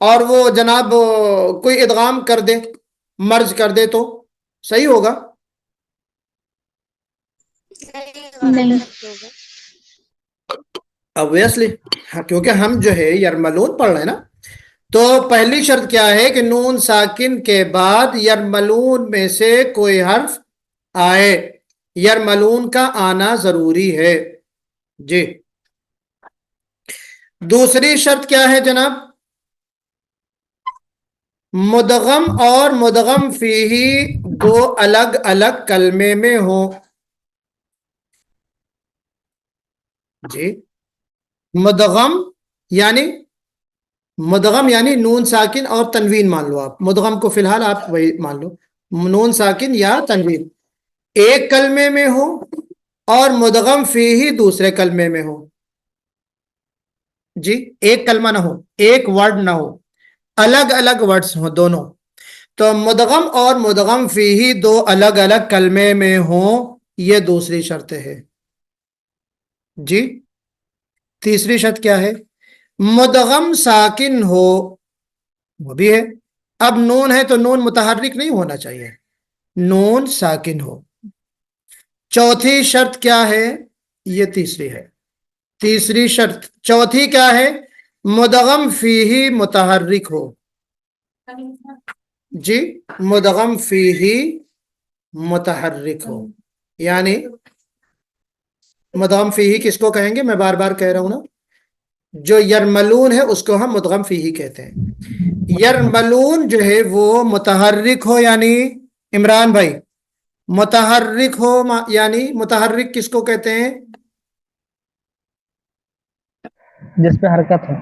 اور وہ جناب کوئی ادغام کر دے، مرج کر دے تو صحیح ہوگا؟ نہیں obviously کیونکہ ہم جو ہے یرملون پڑھ رہے ہیں نا، تو پہلی شرط کیا ہے کہ نون ساکن کے بعد یرملون میں سے کوئی حرف آئے، یرملون کا آنا ضروری ہے جی۔ دوسری شرط کیا ہے جناب؟ مدغم اور مدغم فیہی دو الگ الگ کلمے میں ہوں جی۔ مدغم یعنی نون ساکن اور تنوین مان لو آپ، مدغم کو فی الحال آپ وہی مان لو، نون ساکن یا تنوین ایک کلمے میں ہو اور مدغم فیہی دوسرے کلمے میں ہو جی، ایک کلمہ نہ ہو، ایک ورڈ نہ ہو، الگ الگ ورڈز ہوں دونوں، تو مدغم اور مدغم فیہی دو الگ الگ کلمے میں ہوں، یہ دوسری شرط ہے جی۔ تیسری شرط کیا ہے؟ مدغم ساکن ہو، وہ بھی ہے، اب نون ہے تو نون متحرک نہیں ہونا چاہیے، نون ساکن ہو۔ چوتھی شرط کیا ہے؟ یہ تیسری ہے، تیسری شرط۔ چوتھی کیا ہے؟ مدغم فیہی متحرک ہو جی، مدغم فیہی متحرک ہو، یعنی مدغم فیہی کس کو کہیں گے؟ میں بار بار کہہ رہا ہوں نا، جو یرملون ہے اس کو ہم مدغم فیہی کہتے ہیں۔ یرملون جو ہے وہ متحرک ہو، یعنی عمران بھائی متحرک ہو، یعنی متحرک کس کو کہتے ہیں؟ جس پہ حرکت ہے۔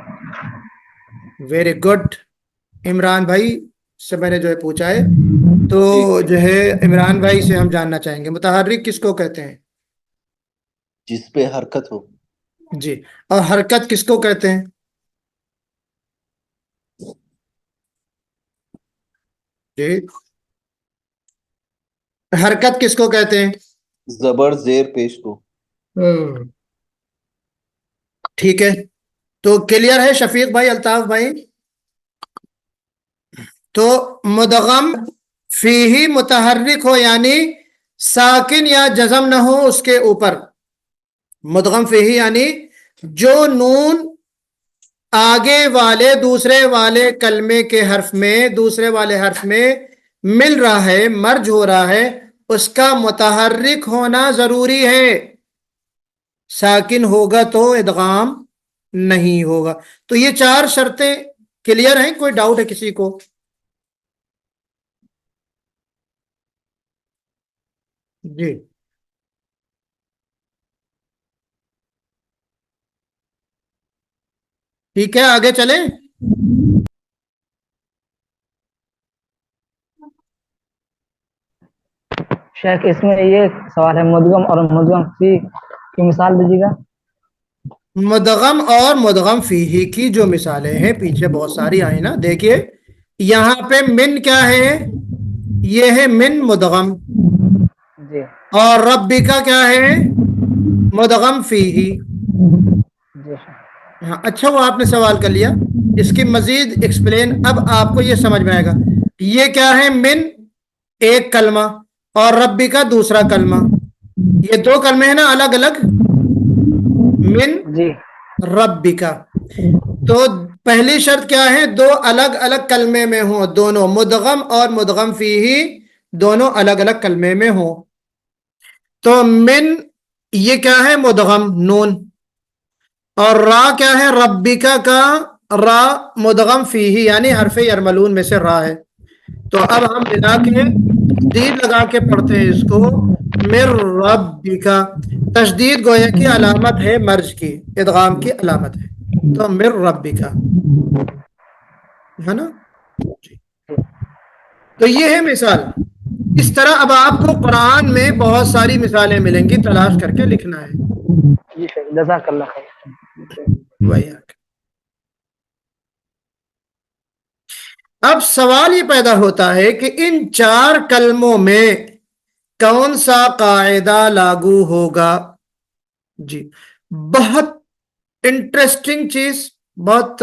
ویری گڈ، عمران بھائی سے میں نے جو ہے پوچھا ہے، تو جو ہے عمران بھائی سے ہم جاننا چاہیں گے متحرک کس کو کہتے ہیں؟ جس پہ حرکت ہو جی، اور حرکت کس کو کہتے ہیں؟ جی، حرکت کس کو کہتے ہیں؟ زبر زیر پیش کو۔ ٹھیک ہے، تو کلیئر ہے شفیق بھائی، الطاف بھائی؟ تو مدغم فیہی متحرک ہو یعنی ساکن یا جزم نہ ہو اس کے اوپر، مدغم فیہی یعنی جو نون آگے والے دوسرے والے کلمے کے حرف میں، دوسرے والے حرف میں مل رہا ہے، مرج ہو رہا ہے، اس کا متحرک ہونا ضروری ہے، ساکن ہوگا تو ادغام نہیں ہوگا۔ تو یہ چار شرطیں کلیئر ہیں؟ کوئی ڈاؤٹ ہے کسی کو؟ جی ٹھیک ہے، آگے چلیں۔ شیخ اس میں یہ سوال ہے، مدغم اور مدغم فی کی مثال دیجیے گا۔ مدغم اور مدغم فیہی کی جو مثالیں ہیں پیچھے بہت ساری آئی نا، دیکھیے یہاں پہ من کیا ہے؟ یہ ہے من مدغم، جی اور ربکا کیا ہے؟ مدغم فیہی۔ جی ہاں اچھا، وہ آپ نے سوال کر لیا، اس کی مزید ایکسپلین اب آپ کو یہ سمجھ میں آئے گا۔ یہ کیا ہے؟ من ایک کلمہ اور ربکا دوسرا کلمہ، یہ دو کلمے ہیں نا الگ الگ، من جی ربکا۔ تو پہلی شرط کیا ہے؟ دو الگ الگ کلمے میں ہوں، دونوں مدغم اور مدغم فیہی دونوں الگ الگ کلمے میں ہوں۔ تو من یہ کیا ہے؟ مدغم نون، اور را کیا ہے؟ ربکا کا را مدغم فیہی یعنی حرف یرملون میں سے را ہے۔ تو اب ہم ملا کے تشدید لگا کے پڑھتے ہیں اس کو، مر ربکا، تشدید گویا کی علامت ہے مرج کی، ادغام کی علامت ہے، تو مر ربکا ہے نا جی۔ تو یہ ہے مثال۔ اس طرح اب آپ کو قرآن میں بہت ساری مثالیں ملیں گی، تلاش کر کے لکھنا ہے۔ جی شیخ، جزاک اللہ خیر۔ وہی اب سوال یہ پیدا ہوتا ہے کہ ان چار کلموں میں کون سا قاعدہ لاگو ہوگا؟ جی بہت انٹرسٹنگ چیز، بہت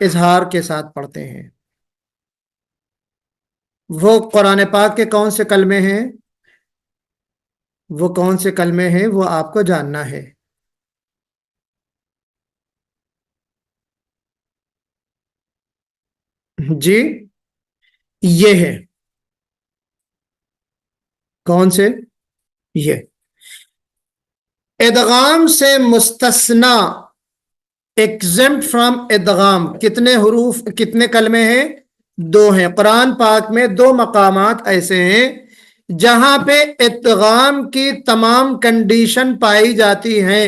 اظہار کے ساتھ پڑھتے ہیں۔ وہ قرآن پاک کے کون سے کلمے ہیں؟ وہ کون سے کلمے ہیں وہ آپ کو جاننا ہے۔ جی یہ ہے، کون سے؟ یہ ادغام سے مستثنا، ایگزمپٹ فرام ادغام، کتنے حروف، کتنے کلمے ہیں؟ 2 ہیں۔ قرآن پاک میں 2 مقامات ایسے ہیں جہاں پہ ادغام کی تمام کنڈیشن پائی جاتی ہیں،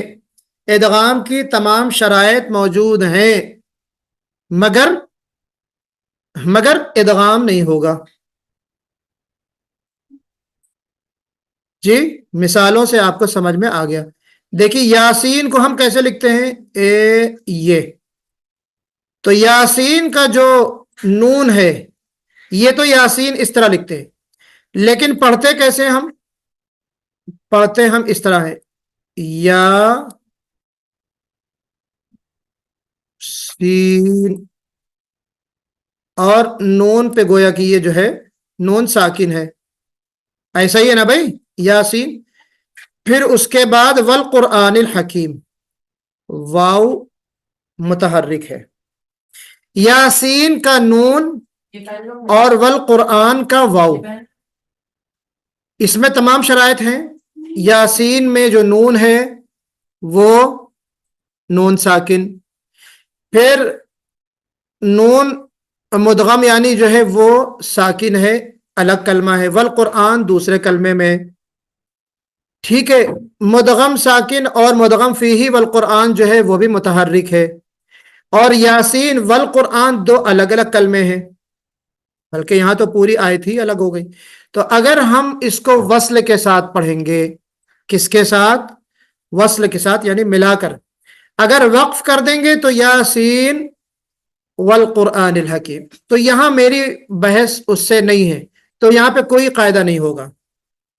ادغام کی تمام شرائط موجود ہیں، مگر ادغام نہیں ہوگا۔ جی مثالوں سے آپ کو سمجھ میں آ گیا۔ دیکھیے یاسین کو ہم کیسے لکھتے ہیں؟ یہ تو یاسین کا جو نون ہے یہ تو یاسین اس طرح لکھتے ہیں، لیکن پڑھتے کیسے ہم؟ پڑھتے ہم اس طرح ہے، یا سین، اور نون پہ گویا کہ یہ جو ہے نون ساکن ہے، ایسا ہی ہے نا بھائی، یاسین۔ پھر اس کے بعد والقرآن الحکیم، واو متحرک ہے، یاسین کا نون اور والقرآن کا واو، اس میں تمام شرائط ہیں۔ یاسین میں جو نون ہے وہ نون ساکن، پھر نون مدغم یعنی جو ہے وہ ساکن ہے، الگ کلمہ ہے، والقرآن دوسرے کلمے میں، ٹھیک ہے۔ مدغم ساکن اور مدغم فیہی والقرآن جو ہے وہ بھی متحرک ہے، اور یاسین والقرآن 2 الگ الگ کلمے ہیں، بلکہ یہاں تو پوری آیت ہی الگ ہو گئی۔ تو اگر ہم اس کو وصل کے ساتھ پڑھیں گے، کس کے ساتھ؟ وصل کے ساتھ، یعنی ملا کر۔ اگر وقف کر دیں گے تو یاسین والقرآن الحکیم، تو یہاں میری بحث اس سے نہیں ہے، تو یہاں پہ کوئی قاعدہ نہیں ہوگا،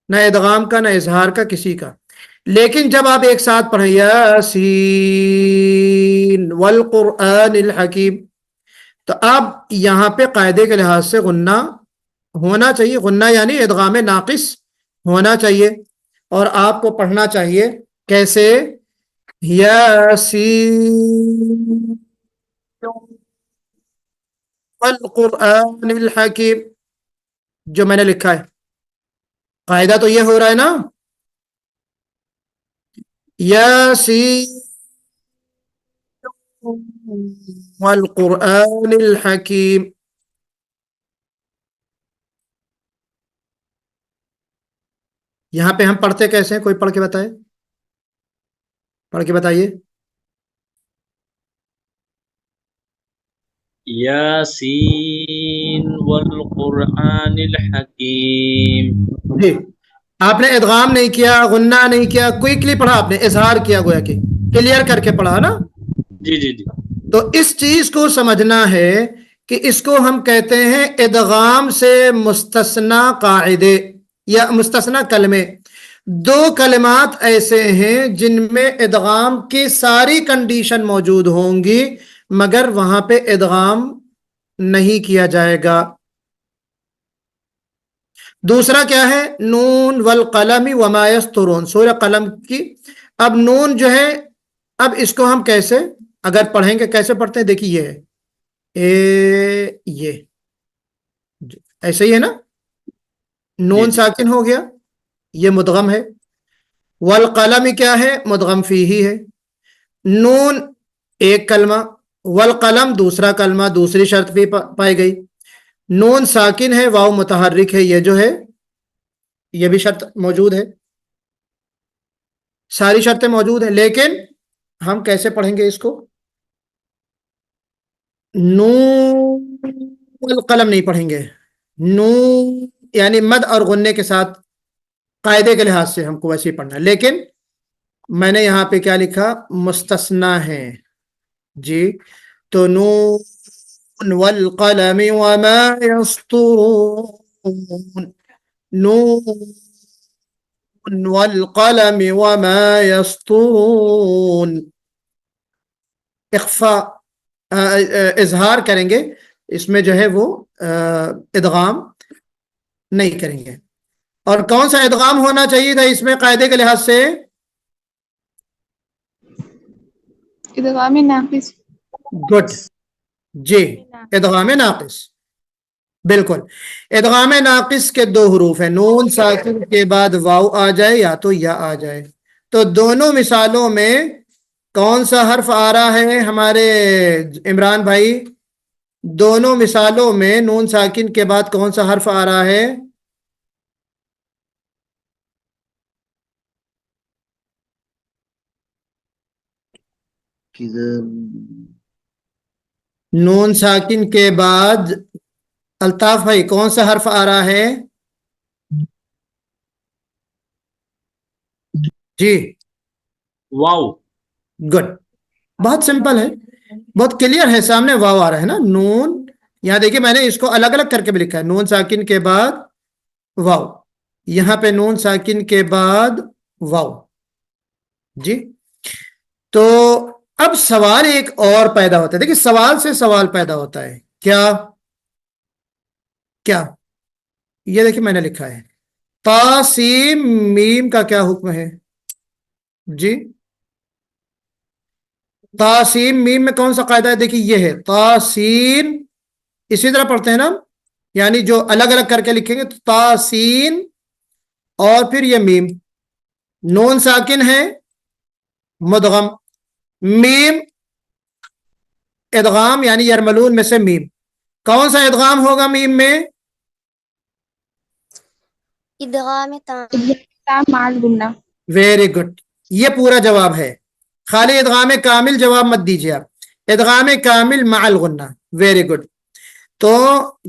نہ ادغام کا، نہ اظہار کا، کسی کا۔ لیکن جب آپ ایک ساتھ پڑھیں یاسین والقرآن الحکیم، تو اب یہاں پہ قاعدے کے لحاظ سے غنہ ہونا چاہیے، غنہ یعنی ادغام ناقص ہونا چاہیے، اور آپ کو پڑھنا چاہیے کیسے؟ یاسین والقرآن الحکیم، جو میں نے لکھا ہے۔ قاعدہ تو یہ ہو رہا ہے نا، یاسین والقرآن الحکیم۔ یہاں پہ ہم پڑھتے کیسے ہیں؟ کوئی پڑھ کے بتائے، پڑھ کے بتائیے۔ یاسین والقرآن الحکیم۔ جی آپ نے ادغام نہیں کیا، غنہ نہیں کیا، کوئکلی پڑھا، آپ نے اظہار کیا، گویا کہ کلیئر کر کے پڑھا نا۔ جی جی جی تو اس چیز کو سمجھنا ہے کہ اس کو ہم کہتے ہیں ادغام سے مستثنا قاعدے یا مستثنا کلمے۔ 2 کلمات ایسے ہیں جن میں ادغام کی ساری کنڈیشن موجود ہوں گی، مگر وہاں پہ ادغام نہیں کیا جائے گا۔ دوسرا کیا ہے؟ نون والقلم وما یسطرون، سورہ قلم کی۔ اب نون جو ہے، اب اس کو ہم کیسے اگر پڑھیں گے، کیسے پڑھتے ہیں؟ دیکھیے یہ ہے یہ ایسے ہی ہے نا، نون ساکن ہو گیا، یہ مدغم ہے۔ والقلم کیا ہے؟ مدغم فیہی ہے۔ نون ایک کلمہ، والقلم دوسرا کلمہ، دوسری شرط بھی پائی گئی۔ نون ساکن ہے، واو متحرک ہے، یہ جو ہے یہ بھی شرط موجود ہے، ساری شرطیں موجود ہیں، لیکن ہم کیسے پڑھیں گے اس کو؟ نون والقلم نہیں پڑھیں گے، نون یعنی مد اور غنے کے ساتھ، قاعدے کے لحاظ سے ہم کو ویسے ہی پڑھنا ہے، لیکن میں نے یہاں پہ کیا لکھا؟ مستثنا ہے جی۔ تو نون والقلم وما يسطرون، نون والقلم وما يسطرون، اخفاء اظہار کریں گے، اس میں جو ہے وہ ادغام نہیں کریں گے. اور کون سا ادغام ہونا چاہیے تھا اس میں قاعدے کے لحاظ سے؟ ادغام ناقص. گڈ جی، ادغام ناقص. بالکل، ادغام ناقص کے دو حروف ہیں، نون ساکن کے بعد واو آ جائے یا تو یا آ جائے. تو دونوں مثالوں میں کون سا حرف آ رہا ہے ہمارے عمران بھائی؟ دونوں مثالوں میں نون ساکن کے بعد کون سا حرف آ رہا ہے؟ نون ساکن کے بعد الطاف بھائی کون سا حرف آ رہا ہے؟ جی واو. گڈ، بہت سمپل ہے، بہت کلیئر ہے، سامنے واو آ رہا ہے نا. نون، یہاں دیکھیں میں نے اس کو الگ الگ کر کے بھی لکھا ہے، نون ساکن کے بعد واو، یہاں پہ نون ساکن کے بعد واو. جی تو اب سوال ایک اور پیدا ہوتا ہے، دیکھیں سوال سے سوال پیدا ہوتا ہے. کیا کیا یہ دیکھیں میں نے لکھا ہے تا سین میم کا کیا حکم ہے؟ جی تاسین میم میں کون سا قاعدہ ہے؟ دیکھیے یہ ہے تاسین، اسی طرح پڑھتے ہیں نا، یعنی جو الگ الگ کر کے لکھیں گے تو تاسین اور پھر یہ میم، نون ساکن ہے مدغم، میم ادغام یعنی یرملون میں سے میم. کون سا ادغام ہوگا میم میں؟ ادغام تام. تام مع الغنہ. ویری گڈ، یہ پورا جواب ہے. خالی ادغام کامل جواب مت دیجیے آپ، ادغام کامل مع الغنہ. Very good. تو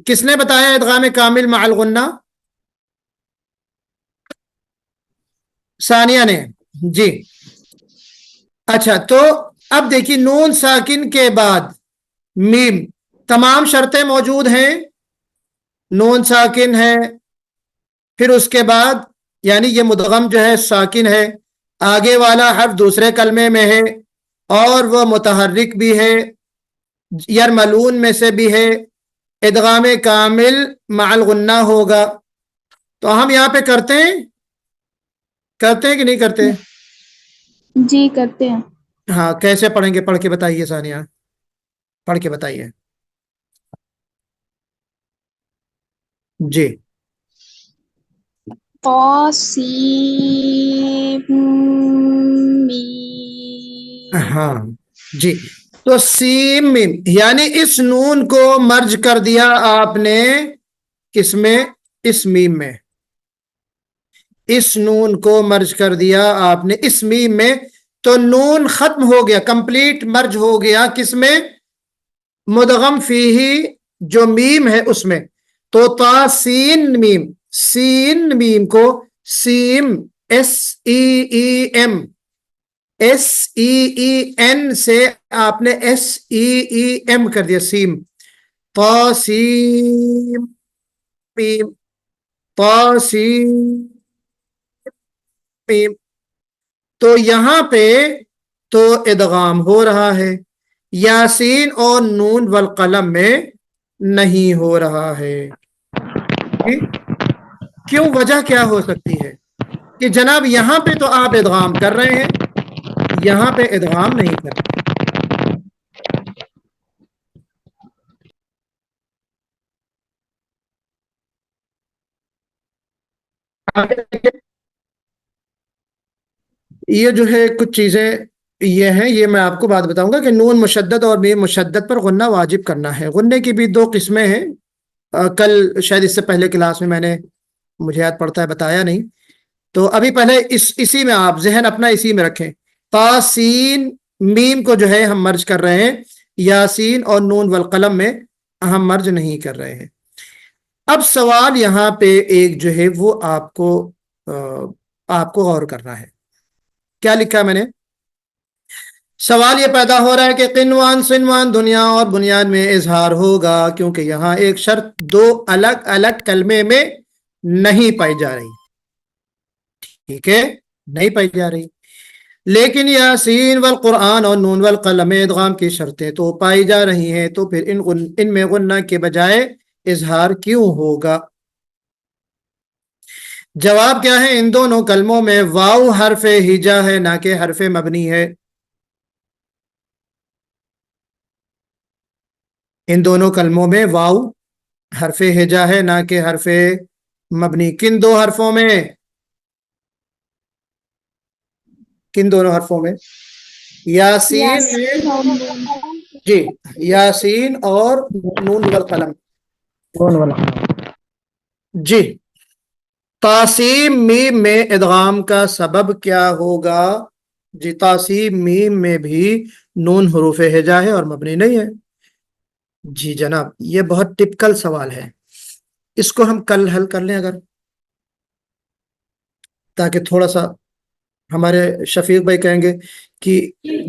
کس نے بتایا ادغام کامل مع الغنہ؟ ثانیہ نے. جی اچھا، تو اب دیکھیے نون ساکن کے بعد میم، تمام شرطیں موجود ہیں، نون ساکن ہے، پھر اس کے بعد یعنی یہ مدغم جو ہے ساکن ہے، آگے والا حرف دوسرے کلمے میں ہے اور وہ متحرک بھی ہے، یرملون میں سے بھی ہے، ادغام کامل مع الغنہ ہوگا. تو ہم یہاں پہ کرتے ہیں کہ نہیں کرتے؟ جی کرتے ہیں. ہاں کیسے پڑھیں گے؟ پڑھ کے بتائیے ثانیہ، پڑھ کے بتائیے. جی قاسم ہاں جی، تو سیم میم یعنی اس نون کو مرج کر دیا آپ نے کس میں؟ اس میم میں. اس نون کو مرج کر دیا آپ نے اس میم میں، تو نون ختم ہو گیا، کمپلیٹ مرج ہو گیا کس میں؟ مدغم فیہی جو میم ہے اس میں. تو تا سین میم، سین میم کو same S E E M, S E E N سے آپ نے ایس ای ای ایم کر دیا، سیم. طاسیم میم، طاسیم میم. تو یہاں پہ تو ادغام ہو رہا ہے، یاسین اور نون والقلم میں نہیں ہو رہا ہے. کیوں؟ وجہ کیا ہو سکتی ہے کہ جناب یہاں پہ تو آپ ادغام کر رہے ہیں، یہاں پہ ادغام نہیں کر رہے. یہ جو ہے کچھ چیزیں یہ ہیں، یہ میں آپ کو بات بتاؤں گا کہ نون مشدد اور میم مشدد پر غنہ واجب کرنا ہے. غنے کی بھی دو قسمیں ہیں، کل شاید اس سے پہلے کلاس میں نے، مجھے یاد پڑتا ہے بتایا نہیں، تو ابھی پہلے اسی میں آپ ذہن اپنا اسی میں رکھیں. تاسین میم کو جو ہے ہم مرج کر رہے ہیں، یاسین اور نون والقلم میں ہم مرج نہیں کر رہے ہیں. اب سوال یہاں پہ ایک جو ہے وہ آپ کو غور کرنا ہے. کیا لکھا میں نے؟ سوال یہ پیدا ہو رہا ہے کہ قنوان سنوان دنیا اور بنیاد میں اظہار ہوگا، کیونکہ یہاں ایک شرط دو الگ الگ کلمے میں نہیں پائی جا رہی. ٹھیک ہے، نہیں پائی جا رہی. لیکن یاسین والقرآن اور نون والقلم میں ادغام کی شرطیں تو پائی جا رہی ہیں، تو پھر ان میں غنہ کے بجائے اظہار کیوں ہوگا؟ جواب کیا ہے؟ ان دونوں کلموں میں واو حرف ہجا ہے، نہ کہ حرف مبنی ہے۔ ان دونوں کلموں میں واو حرف ہجا ہے، نہ کہ حرف مبنی۔ کن دو حرفوں میں؟ کن دونوں حرفوں میں؟ یاسین یاسین اور نون۔ جی، یاسین اور نون والقلم۔ نون والا جی، تاسیم میم میں ادغام کا سبب کیا ہوگا؟ جی، تاسیم میم میں بھی نون حروف ہجا ہے اور مبنی نہیں ہے۔ جی جناب، یہ بہت ٹپکل سوال ہے، اس کو ہم کل حل کر لیں اگر، تاکہ تھوڑا سا ہمارے شفیق بھائی کہیں گے کہ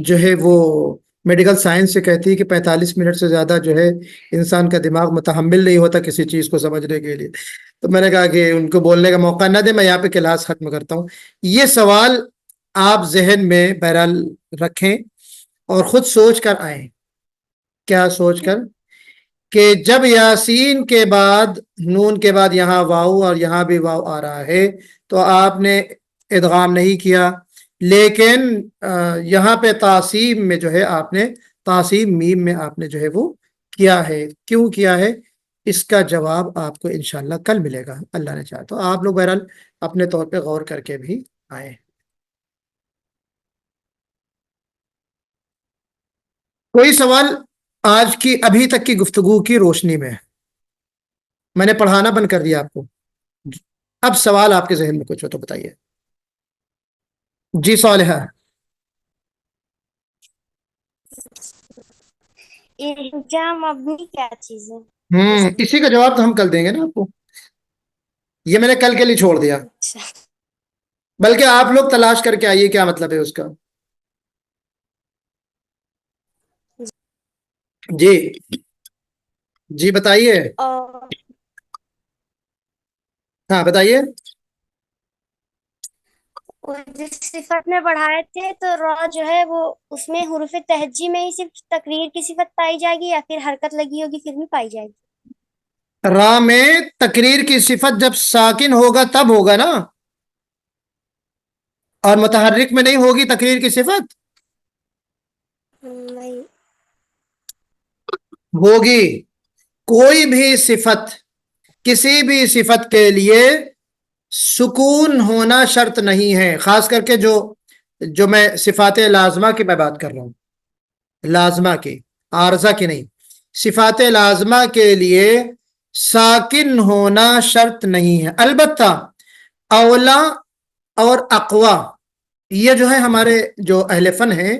جو ہے وہ میڈیکل سائنس سے کہتی ہے کہ 45 منٹ سے زیادہ جو ہے انسان کا دماغ متحمل نہیں ہوتا کسی چیز کو سمجھنے کے لیے، تو میں نے کہا کہ ان کو بولنے کا موقع نہ دے، میں یہاں پہ کلاس ختم کرتا ہوں۔ یہ سوال آپ ذہن میں بہرحال رکھیں اور خود سوچ کر آئیں۔ کیا سوچ کر؟ کہ جب یاسین کے بعد نون کے بعد یہاں واو اور یہاں بھی واو آ رہا ہے تو آپ نے ادغام نہیں کیا، لیکن یہاں پہ تاسیم میں جو ہے آپ نے تاسیم میم میں آپ نے جو ہے وہ کیا ہے۔ کیوں کیا ہے؟ اس کا جواب آپ کو انشاءاللہ کل ملے گا اللہ نے چاہا تو۔ آپ لوگ بہرحال اپنے طور پہ غور کر کے بھی آئیں۔ کوئی سوال آج کی ابھی تک کی گفتگو کی روشنی میں نے پڑھانا بند کر دیا آپ کو، اب سوال آپ کے ذہن میں کچھ ہو تو بتائیے۔ جی صالحہ، ارجاء مبنی کیا چیز ہے؟ اسی کا جواب تو ہم کل دیں گے نا آپ کو، یہ میں نے کل کے لیے چھوڑ دیا، اچھا، بلکہ آپ لوگ تلاش کر کے آئیے کیا مطلب ہے اس کا۔ جی جی بتائیے، اور ہاں بتائیے۔ جس صفت میں پڑھائے تھے تو را جو ہے وہ اس میں حروف تہجی میں ہی صرف تقریر کی صفت پائی جائے گی یا پھر حرکت لگی ہوگی پھر بھی پائی جائے گی؟ را میں تقریر کی صفت جب ساکن ہوگا تب ہوگا نا، اور متحرک میں نہیں ہوگی تقریر کی صفت؟ نہیں، ہوگی۔ کوئی بھی صفت، کسی بھی صفت کے لیے سکون ہونا شرط نہیں ہے، خاص کر کے جو میں صفات لازمہ کی میں بات کر رہا ہوں، لازمہ کی، عارضہ کی نہیں۔ صفات لازمہ کے لیے ساکن ہونا شرط نہیں ہے، البتہ اولا اور اقوا، یہ جو ہے ہمارے جو اہل فن ہیں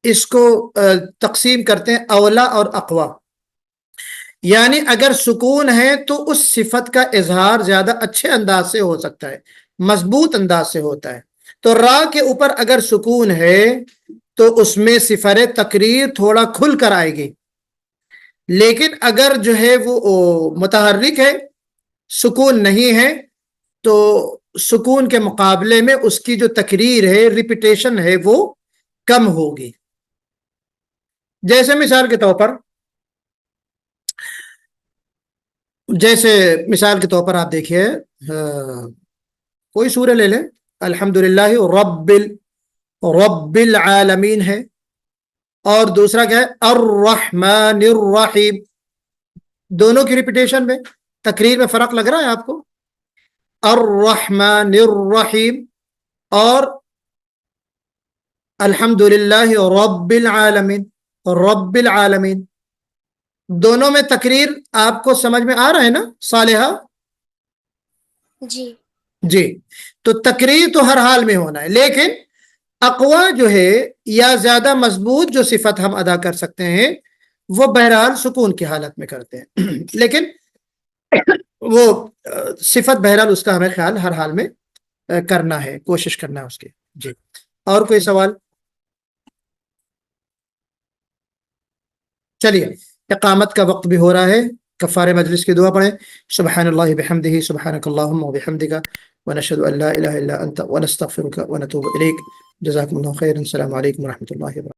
اس کو تقسیم کرتے ہیں اولا اور اقوا، یعنی اگر سکون ہے تو اس صفت کا اظہار زیادہ اچھے انداز سے ہو سکتا ہے، مضبوط انداز سے ہوتا ہے۔ تو را کے اوپر اگر سکون ہے تو اس میں صفر تقریر تھوڑا کھل کر آئے گی، لیکن اگر جو ہے وہ متحرک ہے، سکون نہیں ہے، تو سکون کے مقابلے میں اس کی جو تقریر ہے، ریپیٹیشن ہے، وہ کم ہوگی۔ جیسے مثال کے طور پر آپ دیکھیے، کوئی سورہ لے لیں، الحمدللہ رب العالمین ہے، اور دوسرا کیا ہے؟ الرحمن الرحیم، دونوں کی ریپیٹیشن میں تقریر میں فرق لگ رہا ہے آپ کو؟ الرحمن الرحیم اور الحمدللہ رب العالمین، رب العالمین، دونوں میں تقریر آپ کو سمجھ میں آ رہا ہے نا صالحہ؟ جی جی، تو تقریر تو ہر حال میں ہونا ہے، لیکن اقوا جو ہے یا زیادہ مضبوط جو صفت ہم ادا کر سکتے ہیں وہ بہرحال سکون کی حالت میں کرتے ہیں، لیکن وہ صفت بہرحال اس کا ہمیں خیال ہر حال میں کرنا ہے، کوشش کرنا ہے اس کی۔ جی، اور کوئی سوال؟ چلیے، اقامت کا وقت بھی ہو رہا ہے، کفارے مجلس کی دعا پڑھیں. سبحان اللہ بحمدہ سبحانک اللہم و بحمدک ونشہد ان لا الہ الا انت ونستغفرک ونتوب الیک. جزاکم اللہ خیر. السلام علیکم ورحمۃ اللہ وبرکاتہ.